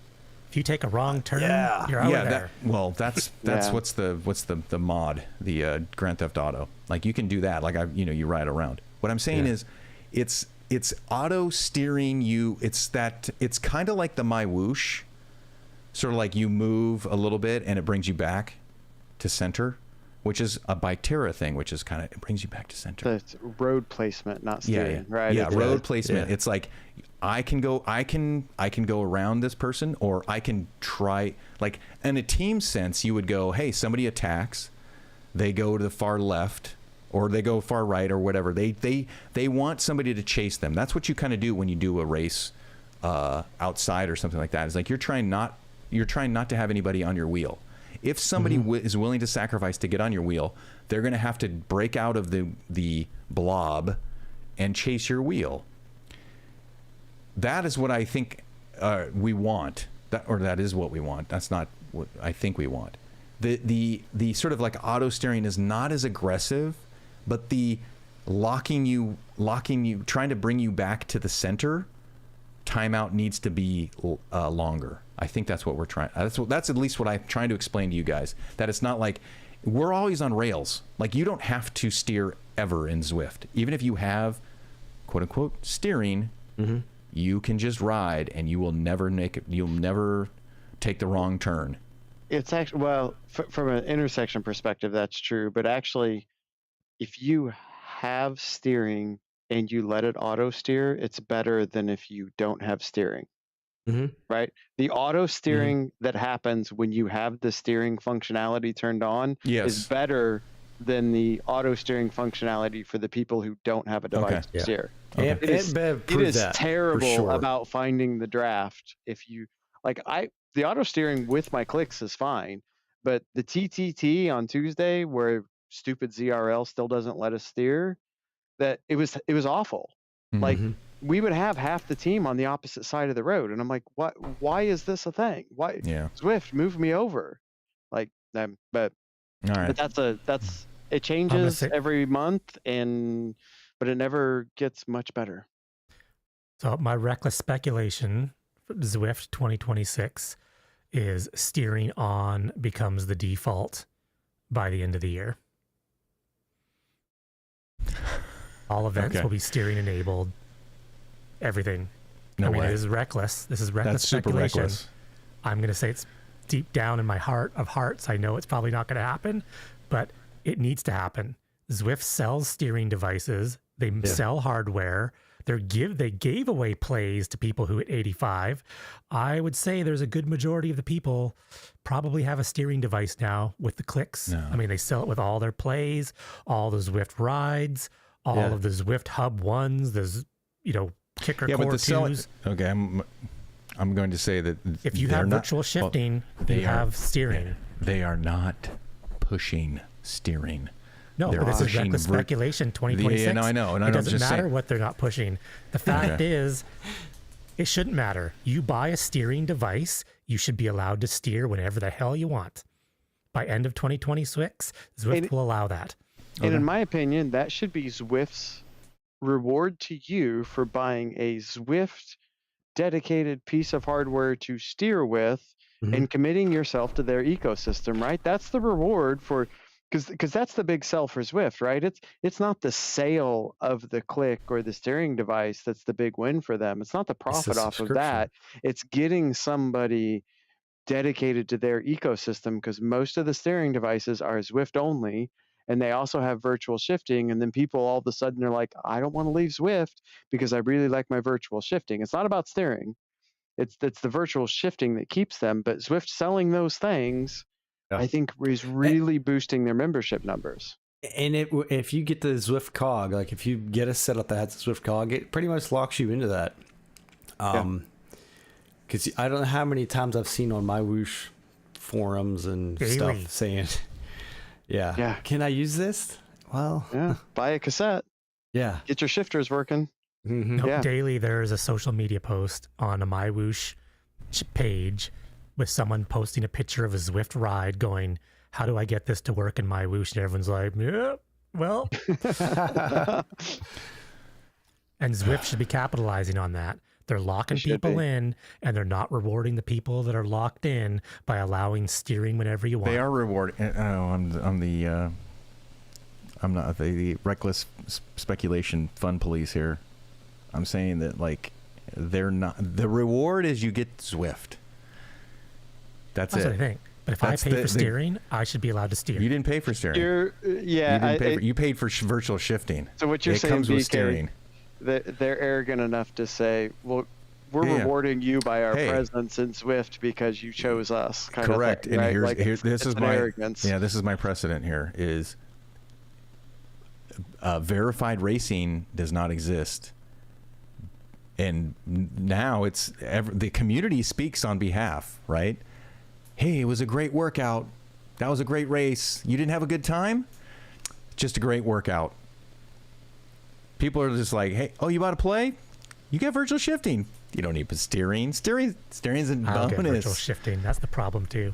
If you take a wrong turn, you're out there. That's what's the mod, the Grand Theft Auto. Like you can do that. Like you ride around. What I'm saying is, it's auto steering you. It's kind of like the My Whoosh, sort of like you move a little bit and it brings you back to center. which is a Biterra thing, which is kind of, it brings you back to center. The road placement, not steering, right? Yeah, It's road placement. yeah. It's like I can go around this person, or I can try, like in a team sense, you would go, hey, somebody attacks, they go to the far left or they go far right or whatever. They want somebody to chase them. That's what you kind of do when you do a race outside or something like that. It's like you're trying not to have anybody on your wheel. If somebody is willing to sacrifice to get on your wheel, they're going to have to break out of the blob and chase your wheel. That is what I think we want. That is what we want. That's not what I think we want. The sort of like auto steering is not as aggressive, but the locking you, trying to bring you back to the center, timeout needs to be longer. I think that's what we're trying. That's at least what I'm trying to explain to you guys. That it's not like we're always on rails. Like you don't have to steer ever in Zwift. Even if you have quote unquote steering, you can just ride and you will never you'll never take the wrong turn. It's actually, well, from an intersection perspective, that's true. But actually, if you have steering and you let it auto steer, it's better than if you don't have steering. Right? The auto steering that happens when you have the steering functionality turned on is better than the auto steering functionality for the people who don't have a device to steer. Okay. It is terrible about finding the draft. If you like, the auto steering with my clicks is fine, but the TTT on Tuesday where stupid ZRL still doesn't let us steer, that it was awful. Like we would have half the team on the opposite side of the road, and I'm like, what? Why is this a thing? Why? Zwift, move me over. Like, but all right. But it changes every month, but it never gets much better. So my reckless speculation for Zwift 2026 is steering on becomes the default by the end of the year. All events will be steering enabled. Everything. No way. It is reckless. This is reckless That's super speculation. reckless. I'm going to say it's deep down in my heart of hearts. I know it's probably not going to happen, but it needs to happen. Zwift sells steering devices. They sell hardware. They gave away plays to people who hit 85. I would say there's a good majority of the people probably have a steering device now with the clicks. No. I mean, they sell it with all their plays, all the Zwift rides, all of the Zwift Hub 1s, there's, Kicker Core 2s. Okay, I'm going to say that if you have virtual shifting, you have steering. They are not pushing steering. No, but this is reckless speculation 2026. Yeah, no, I know. And it doesn't matter what they're not pushing. The fact is, it shouldn't matter. You buy a steering device, you should be allowed to steer whenever the hell you want. By end of 2026, Zwift will allow that. And in my opinion, that should be Zwift's reward to you for buying a Zwift dedicated piece of hardware to steer with and committing yourself to their ecosystem, right? That's the reward for, because that's the big sell for Zwift, right? It's not the sale of the click or the steering device that's the big win for them. It's not the profit off of that. It's getting somebody dedicated to their ecosystem, because most of the steering devices are Zwift only. And they also have virtual shifting. And then people all of a sudden are like, I don't want to leave Zwift because I really like my virtual shifting. It's not about steering. It's the virtual shifting that keeps them. But Zwift selling those things, I think, is really boosting their membership numbers. And if you get the Zwift cog, like if you get a setup that has a Zwift cog, it pretty much locks you into that. Because I don't know how many times I've seen on my Whoosh forums and stuff saying... Yeah. Can I use this? Well, buy a cassette. Yeah. Get your shifters working. Daily, there's a social media post on a MyWhoosh page with someone posting a picture of a Zwift ride going, how do I get this to work in MyWhoosh? And everyone's like, well. And Zwift should be capitalizing on that. They're locking people in, and they're not rewarding the people that are locked in by allowing steering whenever you want. They are rewarding. I'm not the reckless speculation fun police here. I'm saying that they're not. The reward is you get Zwift. That's it. What I think. But if That's I pay the- for the- steering, I should be allowed to steer. You didn't pay for steering. You're, yeah. you, didn't pay I- for, you paid for virtual shifting. So what you're it saying, comes with BK, steering. they're arrogant enough to say, well, we're Yeah. rewarding you by our Hey. presence in Zwift because you chose us. Kind Correct. Of thing, And right? here's this it's is an my arrogance. yeah. This is my precedent here. Is verified racing does not exist, and now the community speaks on behalf. Right? Hey, it was a great workout. That was a great race. You didn't have a good time? Just a great workout. People are just like, hey, oh, you about to play? You got virtual shifting. You don't need steering. Steering's a I don't get virtual bonus. shifting. That's the problem too.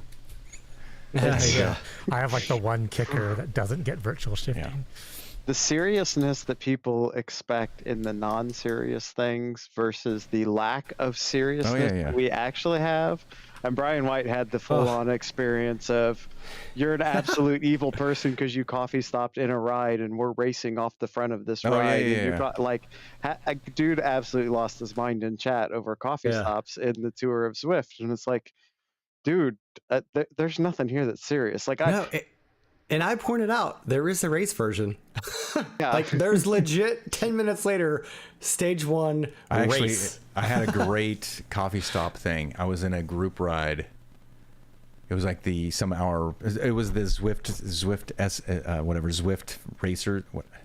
Yeah. I have like the one kicker that doesn't get virtual shifting. The seriousness that people expect in the non-serious things versus the lack of seriousness yeah. that we actually have. And Brian White had the full-on experience of, you're an absolute evil person because you coffee stopped in a ride and we're racing off the front of this Oh, yeah, ride. yeah, and you yeah. got, like, dude absolutely lost his mind in chat over coffee Yeah. stops in the tour of Zwift, and it's like, dude, there's nothing here that's serious. Like And I pointed out there is a race version. Yeah. Like there's legit 10 minutes later, stage 1 race. I had a great coffee stop thing. I was in a group ride. It was like it was the Zwift racer.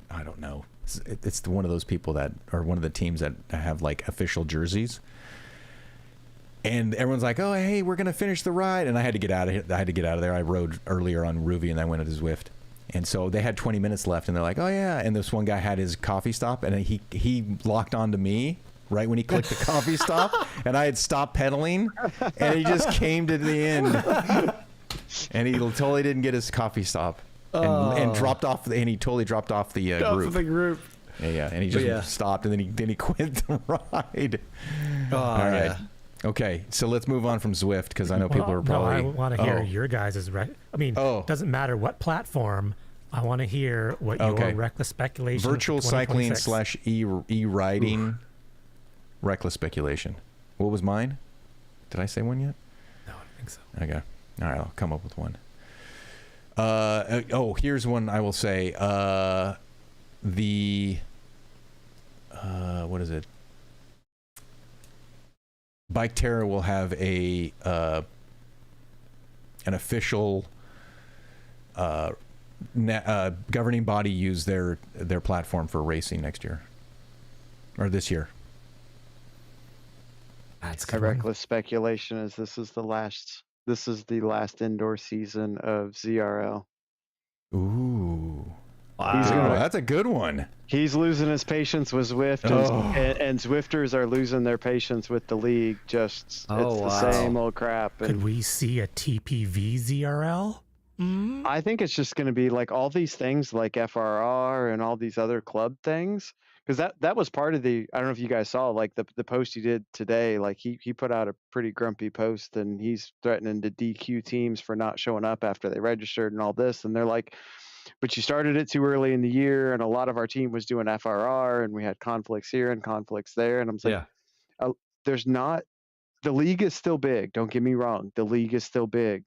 I don't know. It's one of those people that, or one of the teams that have like official jerseys. And everyone's like, "Oh, hey, we're gonna finish the ride," and I had to get out of here. I had to get out of there. I rode earlier on Ruby, and I went to Zwift, and so they had 20 minutes left, and they're like, "Oh yeah," and this one guy had his coffee stop, and he locked onto me right when he clicked the coffee stop, and I had stopped pedaling, and he just came to the end, and he totally didn't get his coffee stop, and dropped off, and he totally dropped off the group. The group. Yeah, and he just yeah. stopped, and then he quit the ride. Oh, All right. yeah. Okay, so let's move on from Zwift because I know people are probably. No, I want to hear Oh. your guys' I mean, Oh. doesn't matter what platform. I want to hear what Okay. your reckless speculation. Virtual for cycling 2026. / e-riding, reckless speculation. What was mine? Did I say one yet? No, I don't think so. Okay. All right, I'll come up with one. Here's one I will say. What is it? Bike Terra will have an official governing body use their platform for racing next year or this year. That's a My good one. reckless speculation is this is the last indoor season of ZRL. Ooh. He's gonna- That's a good one. He's losing his patience with Zwift, Oh. and Zwifters are losing their patience with the league. Just it's Oh, the wow. same old crap. Could And we see a TPV ZRL? I think it's just going to be like all these things, like FRR and all these other club things, because that was part of the. I don't know if you guys saw like the post he did today. Like he put out a pretty grumpy post, and he's threatening to DQ teams for not showing up after they registered and all this. And they're like, but you started it too early in the year, and a lot of our team was doing FRR, and we had conflicts here and conflicts there. And I'm like, Yeah. there's not. The league is still big. Don't get me wrong. The league is still big,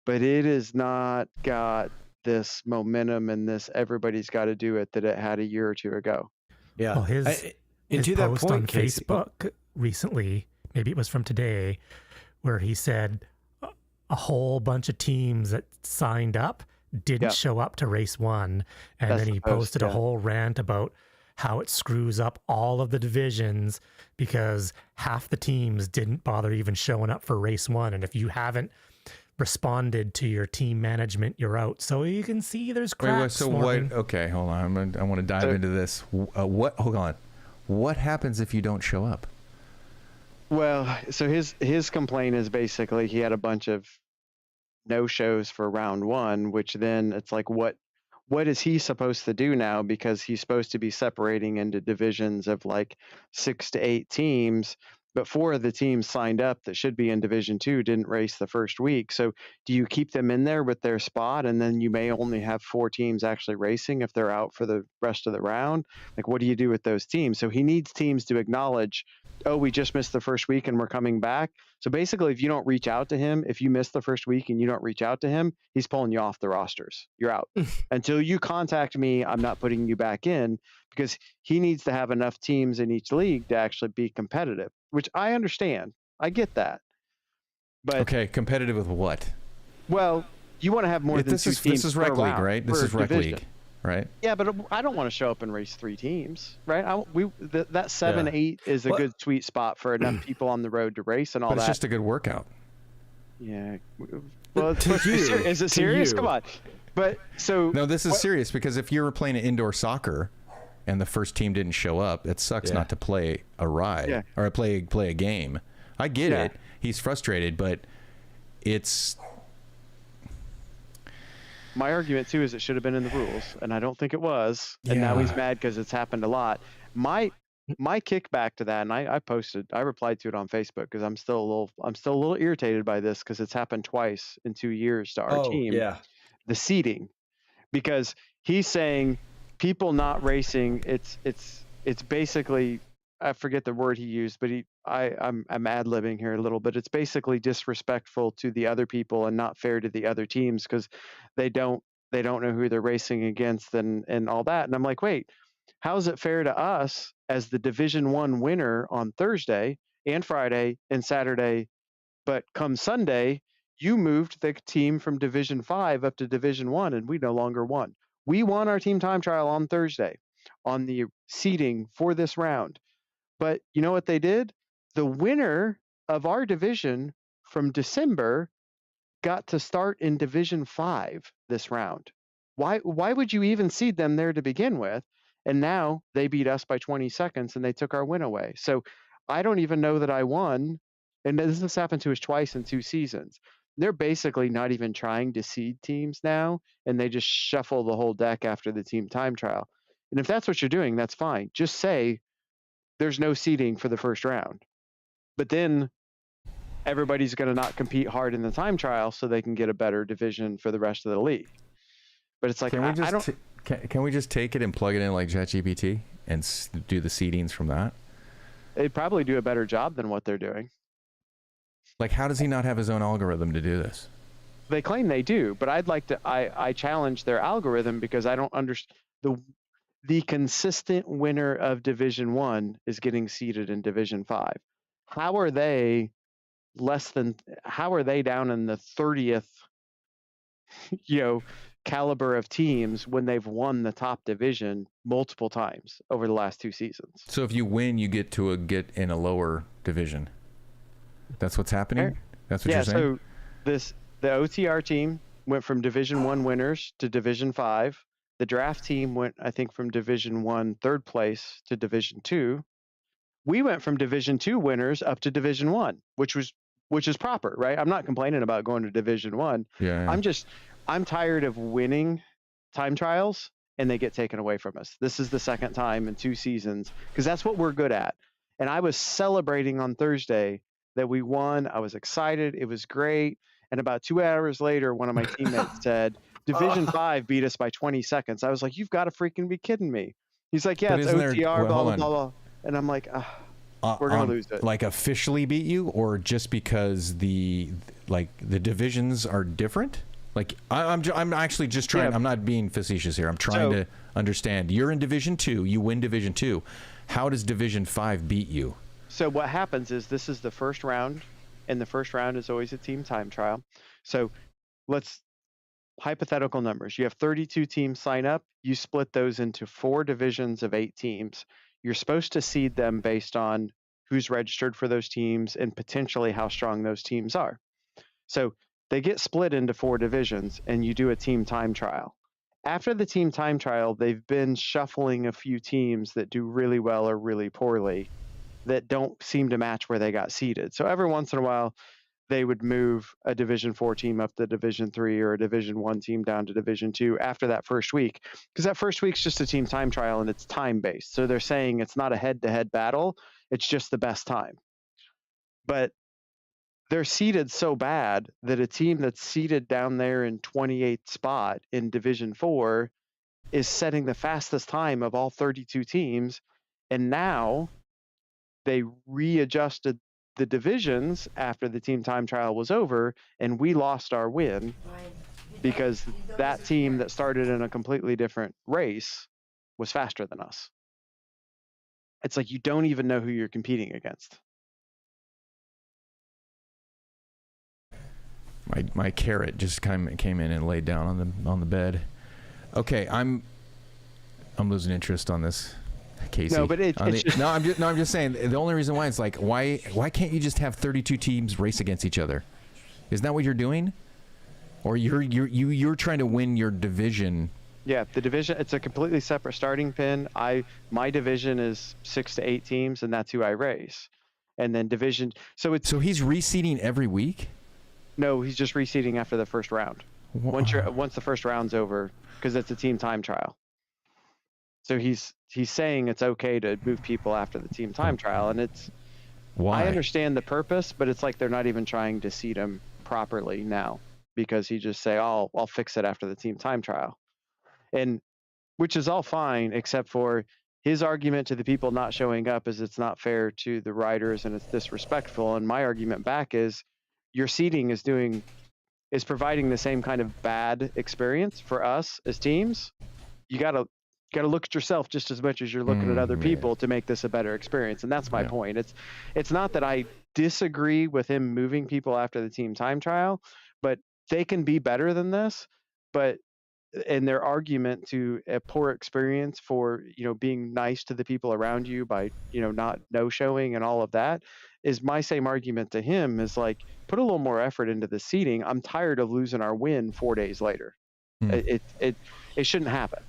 but it has not got this momentum and this everybody's got to do it that it had a year or two ago. Yeah. Well, his and to that post point, on Casey, Facebook recently, maybe it was from today, where he said a whole bunch of teams that signed up didn't Yeah. show up to race 1, and That's then the he post, posted a yeah. whole rant about how it screws up all of the divisions because half the teams didn't bother even showing up for race 1, and if you haven't responded to your team management, you're out. So you can see there's cracks. So forming. what? Okay, hold on. I want to dive So- into this. What? Hold on. What happens if you don't show up? Well, so his complaint is basically he had a bunch of no shows for round 1, which then it's like what is he supposed to do now, because he's supposed to be separating into divisions of like 6 to 8 teams, but 4 of the teams signed up that should be in division 2 didn't race the first week. So do you keep them in there with their spot, and then you may only have 4 teams actually racing if they're out for the rest of the round? Like, what do you do with those teams? So he needs teams to acknowledge oh, we just missed the first week and we're coming back. So basically, if you don't reach out to him, if you miss the first week and you don't reach out to him, he's pulling you off the rosters. You're out. Until you contact me, I'm not putting you back in, because he needs to have enough teams in each league to actually be competitive, which I understand. I get that. But Okay, competitive with what? well, you want to have more than two teams. This is per rec league, round, right? This per is rec division. league, right? Yeah, but I don't want to show up and race 3 teams, right? That 7, Yeah. 8 is a What- good sweet spot for enough people on the road to race and all But it's that. just a good workout. Yeah. Well, To you, is it to serious? you. Come on. But so No, this is what- serious, because if you were playing an indoor soccer and the first team didn't show up, it sucks Yeah. not to play a ride Yeah. or play a game. I get Yeah. it. He's frustrated, but it's my argument too is it should have been in the rules, and I don't think it was. And now he's Yeah. mad because it's happened a lot. My kickback to that, and I replied to it on Facebook, because I'm still a little irritated by this, because it's happened twice in 2 years to our team. Yeah. The seating, because he's saying people not racing, it's basically, I forget the word he used, but I'm ad-libbing here a little bit. It's basically disrespectful to the other people and not fair to the other teams, because they don't know who they're racing against and all that. And I'm like, wait, how is it fair to us as the Division 1 winner on Thursday and Friday and Saturday, but come Sunday, you moved the team from Division 5 up to Division 1 and we no longer won. We won our team time trial on Thursday on the seeding for this round. But you know what they did? The winner of our division from December got to start in Division 5 this round. Why would you even seed them there to begin with? And now they beat us by 20 seconds and they took our win away. So I don't even know that I won. And this has happened to us twice in 2 seasons. They're basically not even trying to seed teams now, and they just shuffle the whole deck after the team time trial. And if that's what you're doing, that's fine. Just say there's no seeding for the first round. But then everybody's going to not compete hard in the time trial so they can get a better division for the rest of the league. But it's like, can we I just don't. can we just take it and plug it in like ChatGPT and do the seedings from that? They'd probably do a better job than what they're doing. Like, how does he not have his own algorithm to do this? They claim they do, but I'd like to. I challenge their algorithm, because I don't understand the consistent winner of Division 1 is getting seeded in Division 5. How are they down in the 30th caliber of teams when they've won the top division multiple times over the last 2 seasons? So if you win, you get in a lower division. That's what's happening? That's what Yeah, you're saying? so the OTR team went from Division 1 winners to Division 5. The draft team went, I think, from Division 1 third place to Division 2. We went from Division 2 winners up to Division 1, which is proper, right? I'm not complaining about going to Division 1. Yeah. I'm tired of winning time trials and they get taken away from us. This is the second time in 2 seasons, because that's what we're good at. And I was celebrating on Thursday that we won. I was excited. It was great. And about 2 hours later, one of my teammates said, Division 5 beat us by 20 seconds. I was like, you've got to freaking be kidding me. He's like, yeah, But it's isn't there- OTR, well, blah, hold blah, on. blah, blah. And I'm like, we're going to lose it. Like, officially beat you, or just because the divisions are different? Like, I'm actually just trying. Yeah. I'm not being facetious here. I'm trying to understand. You're in Division 2. You win Division 2. How does Division 5 beat you? So what happens is this is the first round, and the first round is always a team time trial. So let's hypothetical numbers. You have 32 teams sign up. You split those into 4 divisions of 8 teams. You're supposed to seed them based on who's registered for those teams and potentially how strong those teams are. So they get split into 4 divisions, and you do a team time trial. After the team time trial, they've been shuffling a few teams that do really well or really poorly that don't seem to match where they got seeded. So every once in a while, they would move a Division 4 team up to Division 3 or a Division 1 team down to Division 2 after that first week, because that first week's just a team time trial and it's time-based. So they're saying it's not a head-to-head battle. It's just the best time. But they're seeded so bad that a team that's seeded down there in 28th spot in Division 4 is setting the fastest time of all 32 teams. And now they readjusted the divisions after the team time trial was over, and we lost our win because that team that started in a completely different race was faster than us. It's like you don't even know who you're competing against. My carrot just came in and laid down on the bed. Okay, I'm losing interest on this, Casey. No, but I'm just saying the only reason why it's like why can't you just have 32 teams race against each other? Isn't that what you're doing? Or you're trying to win your division? Yeah, the division, it's a completely separate starting pin. My division is 6 to 8 teams, and that's who I race. And then division, so he's reseeding every week? No, he's just reseeding after the first round. Once the first round's over, because it's a team time trial. So he's saying it's okay to move people after the team time trial, and it's why? I understand the purpose, but it's like they're not even trying to seed him properly now, because he just say, "Oh, I'll fix it after the team time trial," and which is all fine, except for his argument to the people not showing up is it's not fair to the riders and it's disrespectful. And my argument back is your seeding is providing the same kind of bad experience for us as teams. You gotta look at yourself just as much as you're looking at other people to make this a better experience. And that's my point. It's not that I disagree with him moving people after the team time trial, but they can be better than this. But in their argument to a poor experience for, being nice to the people around you by, not no-showing and all of that, is my same argument to him is like, put a little more effort into the seating. I'm tired of losing our win 4 days later. It shouldn't happen.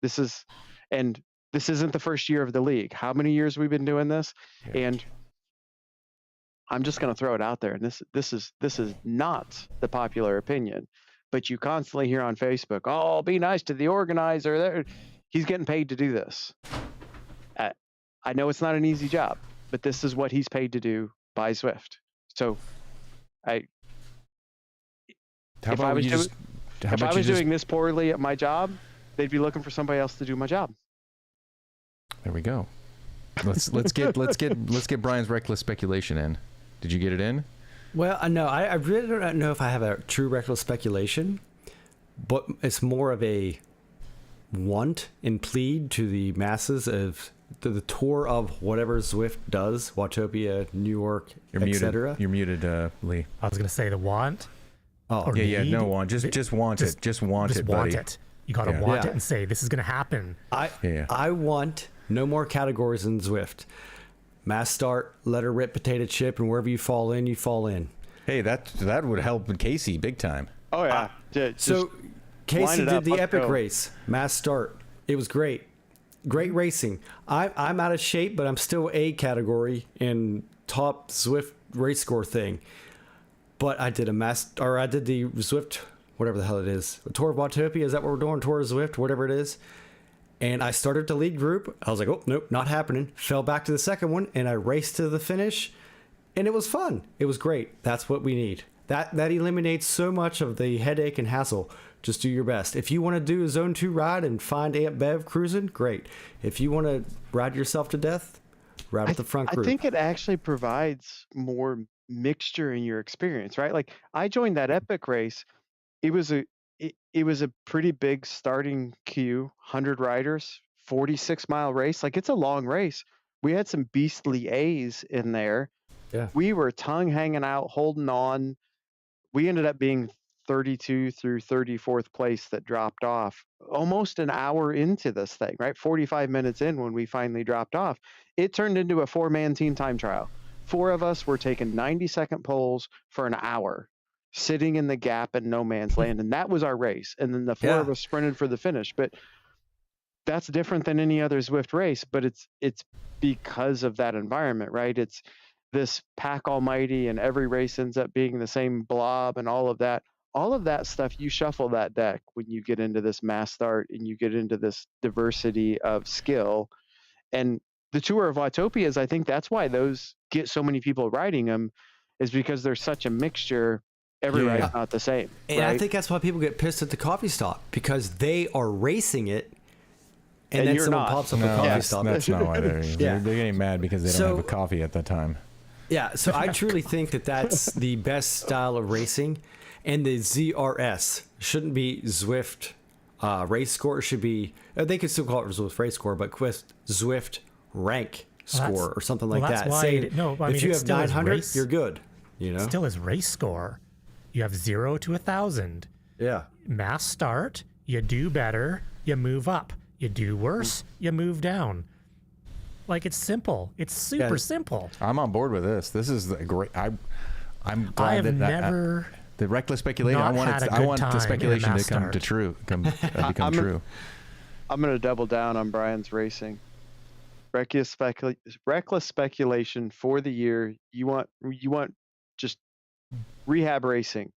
This isn't the first year of the league. How many years we've been doing this? Yeah. And I'm just going to throw it out there. And this is not the popular opinion, but you constantly hear on Facebook, "Oh, be nice to the organizer." He's getting paid to do this. I know it's not an easy job, but this is what he's paid to do by Zwift. So if I was doing this poorly at my job, they'd be looking for somebody else to do my job. There we go. Let's get Brian's reckless speculation in. Did you get it in? Well, no, I really don't know if I have a true reckless speculation, but it's more of a want and plead to the masses of the tour of whatever Zwift does, Watopia, New York, etc. You're muted, Lee. I was going to say the want. Oh, yeah, no want. Just want it. Just want it, buddy. You got to want it and say, this is going to happen. I want no more categories in Zwift. Mass start, let her rip, potato chip, and wherever you fall in, you fall in. Hey, that would help Casey big time. Oh, yeah. So Casey did the epic race, mass start. It was great. Great racing. I'm out of shape, but I'm still A category in top Zwift race score thing. But I did the Zwift, whatever the hell it is. Tour of Watopia, is that what we're doing? Tour of Zwift, whatever it is. And I started the lead group. I was like, oh, nope, not happening. Fell back to the second one, and I raced to the finish. And it was fun. It was great. That's what we need. That eliminates so much of the headache and hassle. Just do your best. If you want to do a Zone 2 ride and find Aunt Bev cruising, great. If you want to ride yourself to death, ride with the front group. I think it actually provides more mixture in your experience, right? Like I joined that epic race. It was a pretty big starting queue, 100 riders, 46-mile race. Like it's a long race. We had some beastly A's in there. Yeah. We were tongue hanging out, holding on. We ended up being 32 through 34th place that dropped off almost an hour into this thing, right? 45 minutes in when we finally dropped off. It turned into a 4-man team time trial. 4 of us were taking 90-second poles for an hour, sitting in the gap in no man's land. And that was our race. And then the 4 of us sprinted for the finish. But that's different than any other Zwift race, but it's because of that environment, right? It's this pack almighty and every race ends up being the same blob and all of that stuff. You shuffle that deck when you get into this mass start and you get into this diversity of skill. And the Tour of Watopia, I think that's why those get so many people riding them, is because there's such a mixture. Every ride's not the same. And right? I think that's why people get pissed at the coffee stop, because they are racing it and then you're someone not. pops up a No, coffee that's, stop. that's not why they're Yeah. they're getting mad because they don't So- have a coffee at the time. Yeah, so I truly think that that's the best style of racing, and the ZRS shouldn't be Zwift race score. It should be they could still call it Zwift race score, but Zwift rank Well, that's- score or something well, like that's that. why Saying it- no, I if mean, you it have still is 900, race- you're good. You know, Still is race score. You have 0 to 1,000. yeah. Mass start, you do better, you move up. You do worse, you move down. Like, it's simple. It's super Yeah. simple. I'm on board with this. This is a great. I'm glad I have that never. the reckless speculation. not I want had a I good want time the in a speculation to mass come to start. true. Become I'm a- true. I'm going to double down on Brian's racing. Reckless speculation for the year. You want just rehab racing.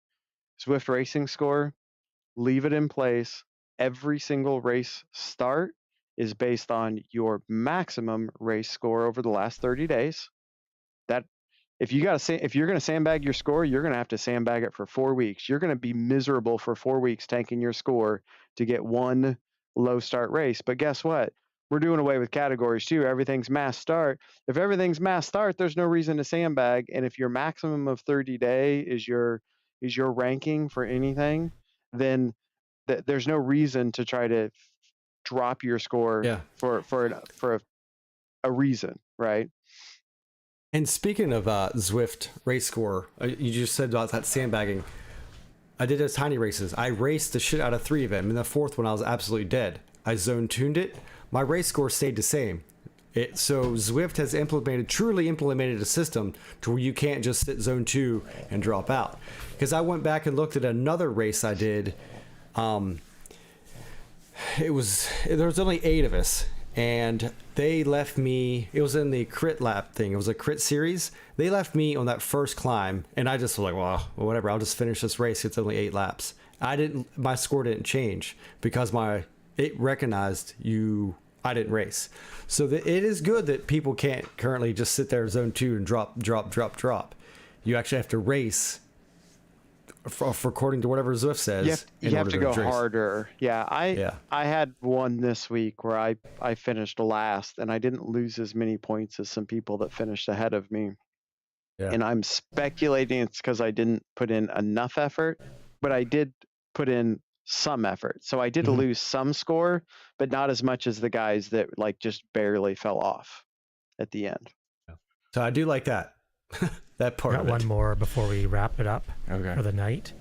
Zwift racing score, leave it in place. Every single race start is based on your maximum race score over the last 30 days. That if you're going to sandbag your score, you're going to have to sandbag it for 4 weeks. You're going to be miserable for 4 weeks tanking your score to get one low start race. But guess what? We're doing away with categories too. Everything's mass start. If everything's mass start, there's no reason to sandbag. And if your maximum of 30 day is your ranking for anything, then there's no reason to try to drop your score Yeah. for a reason, right? And speaking of Zwift race score, you just said about that sandbagging. I did those tiny races. I raced the shit out of 3 of them. In the 4th one, I was absolutely dead. I zone tuned it. My race score stayed the same. So Zwift has truly implemented a system to where you can't just sit zone 2 and drop out. Because I went back and looked at another race I did. There was only 8 of us, and they left me. It was in the crit lap thing. It was a crit series. They left me on that first climb, and I just was like, well, whatever. I'll just finish this race. It's only 8 laps. My score didn't change because it recognized I didn't race. So it is good that people can't currently just sit there zone 2 and drop. You actually have to race for according to whatever Zwift says. You have to go harder. Yeah, Yeah. I had one this week where I finished last, and I didn't lose as many points as some people that finished ahead of me. Yeah. And I'm speculating it's because I didn't put in enough effort, but I did put in some effort. So I did Mhm. lose some score, but not as much as the guys that like just barely fell off at the end. So I do like that. That part Got of it. one more before we wrap it up Okay. for the night.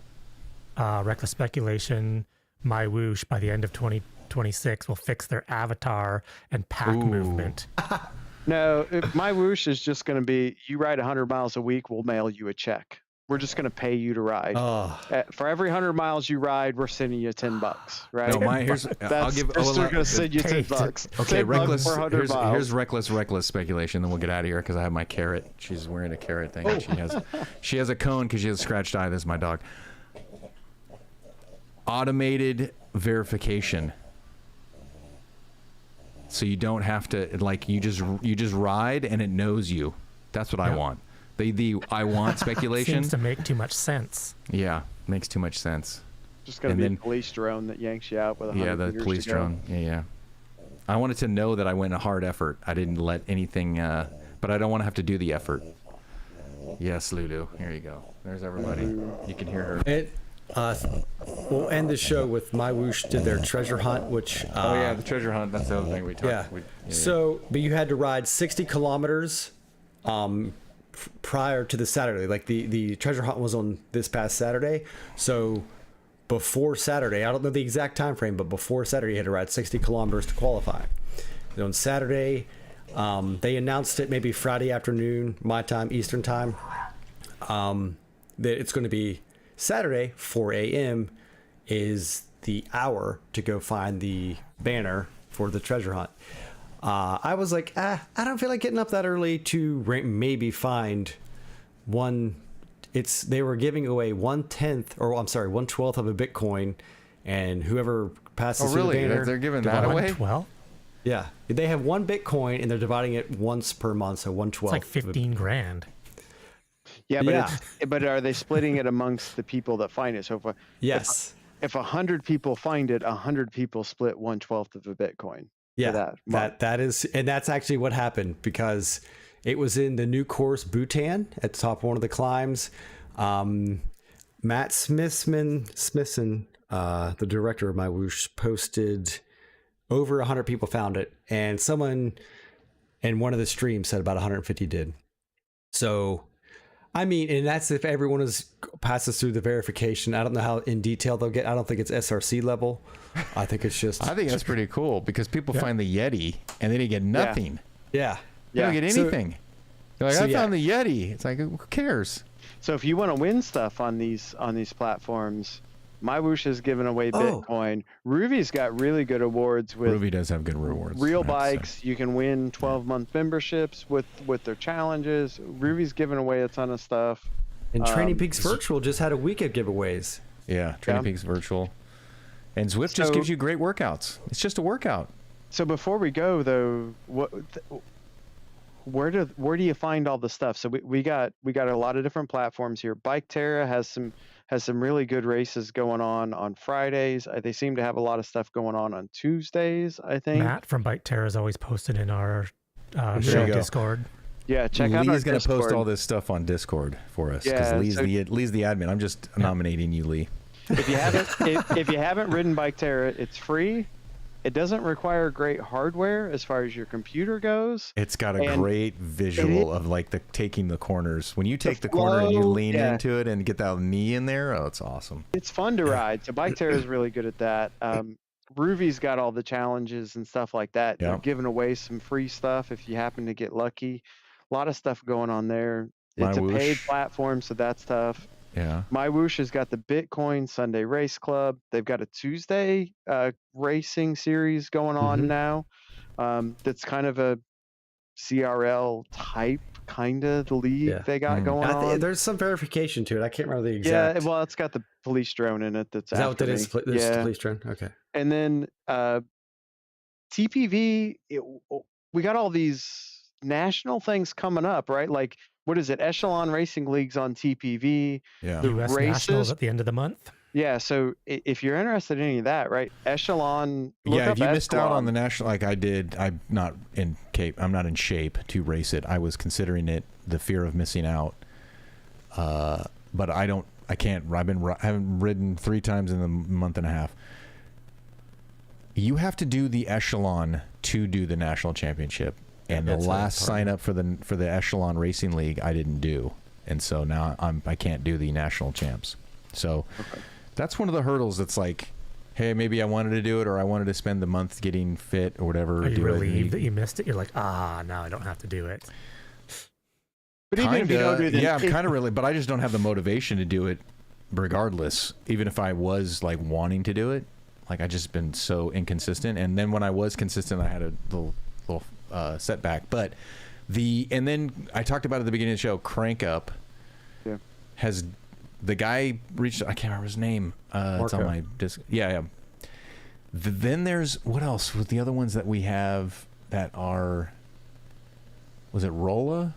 Reckless speculation. My Whoosh by the end of 2026 will fix their avatar and pack Ooh. movement. No, my Whoosh is just going to be, you ride 100 miles a week, we'll mail you a check. We're just going to pay you to ride. Oh, For every 100 miles you ride, we're sending you $10, right? No, here's. I'll give. We're still well, going to send you Hey, $10. Okay, $10 reckless. for 100 Here's miles. reckless speculation. Then we'll get out of here because I have my carrot. She's wearing a carrot thing. And she has a cone because she has a scratched eye. This is my dog. Automated verification. So you don't have to you just ride and it knows you. That's what I Yeah. want. The I want speculation. Seems to make too much sense. Yeah, makes too much sense. Just going and to be then- a police drone that yanks you out with 100 Yeah, the meters police to go. drone. Yeah. I wanted to know that I went a hard effort. I didn't let anything, but I don't want to have to do the effort. Yes, Lulu. Here you go. There's everybody. You can hear her. and we'll end the show with My Whoosh did their treasure hunt, which Oh yeah, the treasure hunt. That's the other thing we talked. yeah. So, but you had to ride 60 kilometers prior to the Saturday. Like the treasure hunt was on this past Saturday. So before Saturday, I don't know the exact time frame, but before Saturday, you had to ride 60 kilometers to qualify. And on Saturday, they announced it maybe Friday afternoon, my time, Eastern time, that it's going to be Saturday, 4 a.m. is the hour to go find the banner for the treasure hunt. I was like, I don't feel like getting up that early to maybe find one. They were giving away 1/12th of a Bitcoin, and whoever passes Oh through really? the banner, They're giving that away? 112? yeah, they have 1 Bitcoin and they're dividing it once per month, so 1/12. It's like 15 grand. Yeah, but Yeah. but are they splitting it amongst the people that find it? So Yes. if 100 people find it, 100 people split 1/12th of a Bitcoin. Yeah, that month. that is, and that's actually what happened because it was in the new course Bhutan at the top of one of the climbs. Matt Smithson, the director of My Whoosh, posted over 100 people found it, and someone in one of the streams said about 150 did. So, I mean, and that's if everyone passes through the verification. I don't know how in detail they'll get. I don't think it's SRC level. I think it's just. I think that's pretty cool because people find the Yeti and they didn't get nothing. Yeah. They don't get anything. They're like, I found the Yeti. It's like, who cares? So if you want to win stuff on these platforms, My Whoosh has given away Bitcoin. Ruvy's got really good awards with Ruby does have good rewards. real bikes. You can win 12-month memberships with their challenges. Ruvy's giving away a ton of stuff. And Training Peaks Virtual just had a week of giveaways. Yeah, Training Peaks Virtual. And Zwift just gives you great workouts. It's just a workout. So before we go though, where do you find all the stuff? So we got a lot of different platforms here. Bike Terra has some really good races going on Fridays. They seem to have a lot of stuff going on Tuesdays, I think. Matt from Bike Terra is always posted in our show Discord. Yeah, check out our Lee's going to Discord. post all this stuff on Discord for us because Lee's the admin. I'm just nominating you, Lee. If you haven't if you haven't ridden Bike Terra, it's free. It doesn't require great hardware as far as your computer goes. It's got a great visual of like taking the corners. When you take the corner and you lean into it and get that knee in there, oh, it's awesome. It's fun to ride. So Bike Terra is really good at that. Ruvy's got all the challenges and stuff like that. They're giving away some free stuff if you happen to get lucky. A lot of stuff going on there. It's a paid platform, so that's tough. Yeah. My Whoosh has got the Bitcoin Sunday Race Club. They've got a Tuesday racing series going on now. That's kind of a CRL type kind of league they got going on. There's some verification to it. I can't remember the exact. Yeah, well, it's got the police drone in it. That's is that what that is? There's the police drone. Okay. And then TPV, we got all these national things coming up, right? Like, what is it? Echelon Racing League's on TPV. Yeah. The US Nationals at the end of the month. Yeah, so if you're interested in any of that, right? Echelon. Yeah, if you missed out on the national, like I did, I'm not in shape to race it. I was considering it, the fear of missing out. But I haven't ridden 3 times in a month and a half. You have to do the Echelon to do the national championship. And the last sign up for the Echelon Racing League I didn't do, and so now I can't do the national champs. So that's one of the hurdles. That's like, hey, maybe I wanted to do it, or I wanted to spend the month getting fit or whatever. Are you relieved that you missed it? You're like, now I don't have to do it. But even if you don't do it, I'm kind of really, but I just don't have the motivation to do it, regardless. Even if I was like wanting to do it, like I just been so inconsistent. And then when I was consistent, I had a little setback. But and then I talked about at the beginning of the show, Crank Up has the guy reached, I can't remember his name. It's on my disc. Yeah. Then there's, what else with the other ones that we have that are, was it Rolla?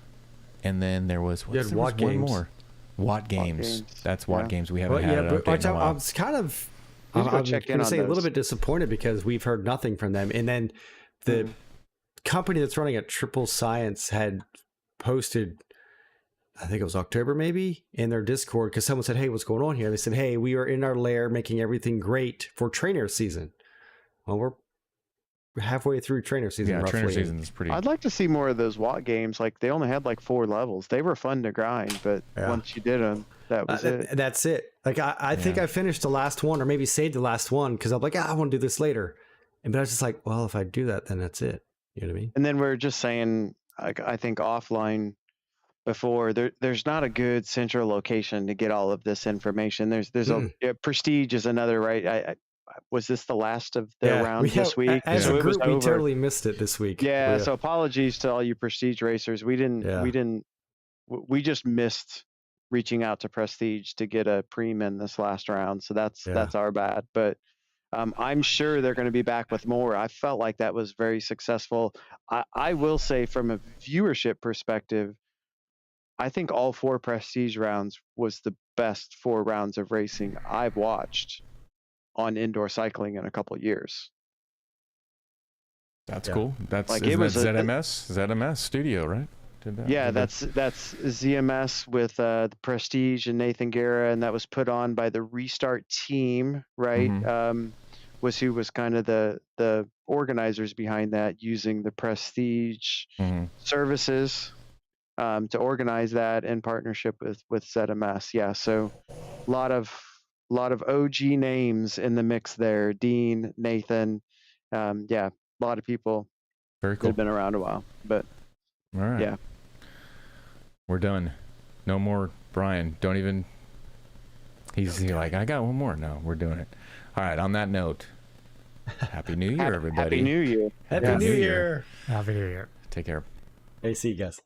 And then there was, one more. Watt Games. That's Watt Games. We haven't had it update in a while. I was kind of, I'm going to say a little bit disappointed because we've heard nothing from them. And then the company that's running it, Triple Science, had posted, I think it was October maybe, in their Discord, because someone said, hey, what's going on here? They said, hey, we are in our lair making everything great for trainer season. Well, we're halfway through trainer season. Yeah, roughly. trainer season is pretty. I'd like to see more of those Watt games. Like, they only had like 4 levels. They were fun to grind, but once you did them, that was it. That's it. Like, I think I finished the last one, or maybe saved the last one, because I'm like, I want to do this later. But I was just like, well, if I do that, then that's it. You know what I mean? And then we're just saying, like, I think offline before, there's not a good central location to get all of this information. There's Prestige is another, right? Was this the last of the rounds this week? As a group, we totally missed it this week. Yeah, so apologies to all you Prestige racers. We just missed reaching out to Prestige to get a preem this last round. So that's our bad. But I'm sure they're going to be back with more. I felt like that was very successful. I will say, from a viewership perspective, I think all 4 Prestige rounds was the best 4 rounds of racing I've watched on indoor cycling in a couple of years. That's Yeah. cool. That's Like, isn't it was that a- ZMS Studio, right? Did that? Yeah, Did that- that's ZMS with the Prestige and Nathan Guerra, and that was put on by the Restart team, right? Mhm. Was who was kind of the organizers behind that, using the Prestige Mhm. services to organize that in partnership with ZMS. Yeah, so a lot of OG names in the mix there. Dean, Nathan, yeah, a lot of people Very that cool. have been around a while. But All right. yeah. We're done. No more Brian. Don't even. He's like, I got one more. No, we're doing it. All right. On that note, Happy New Year, everybody. Happy New Year. Happy Yeah. New Year. Happy New Year. Take care. Hey, see you guys.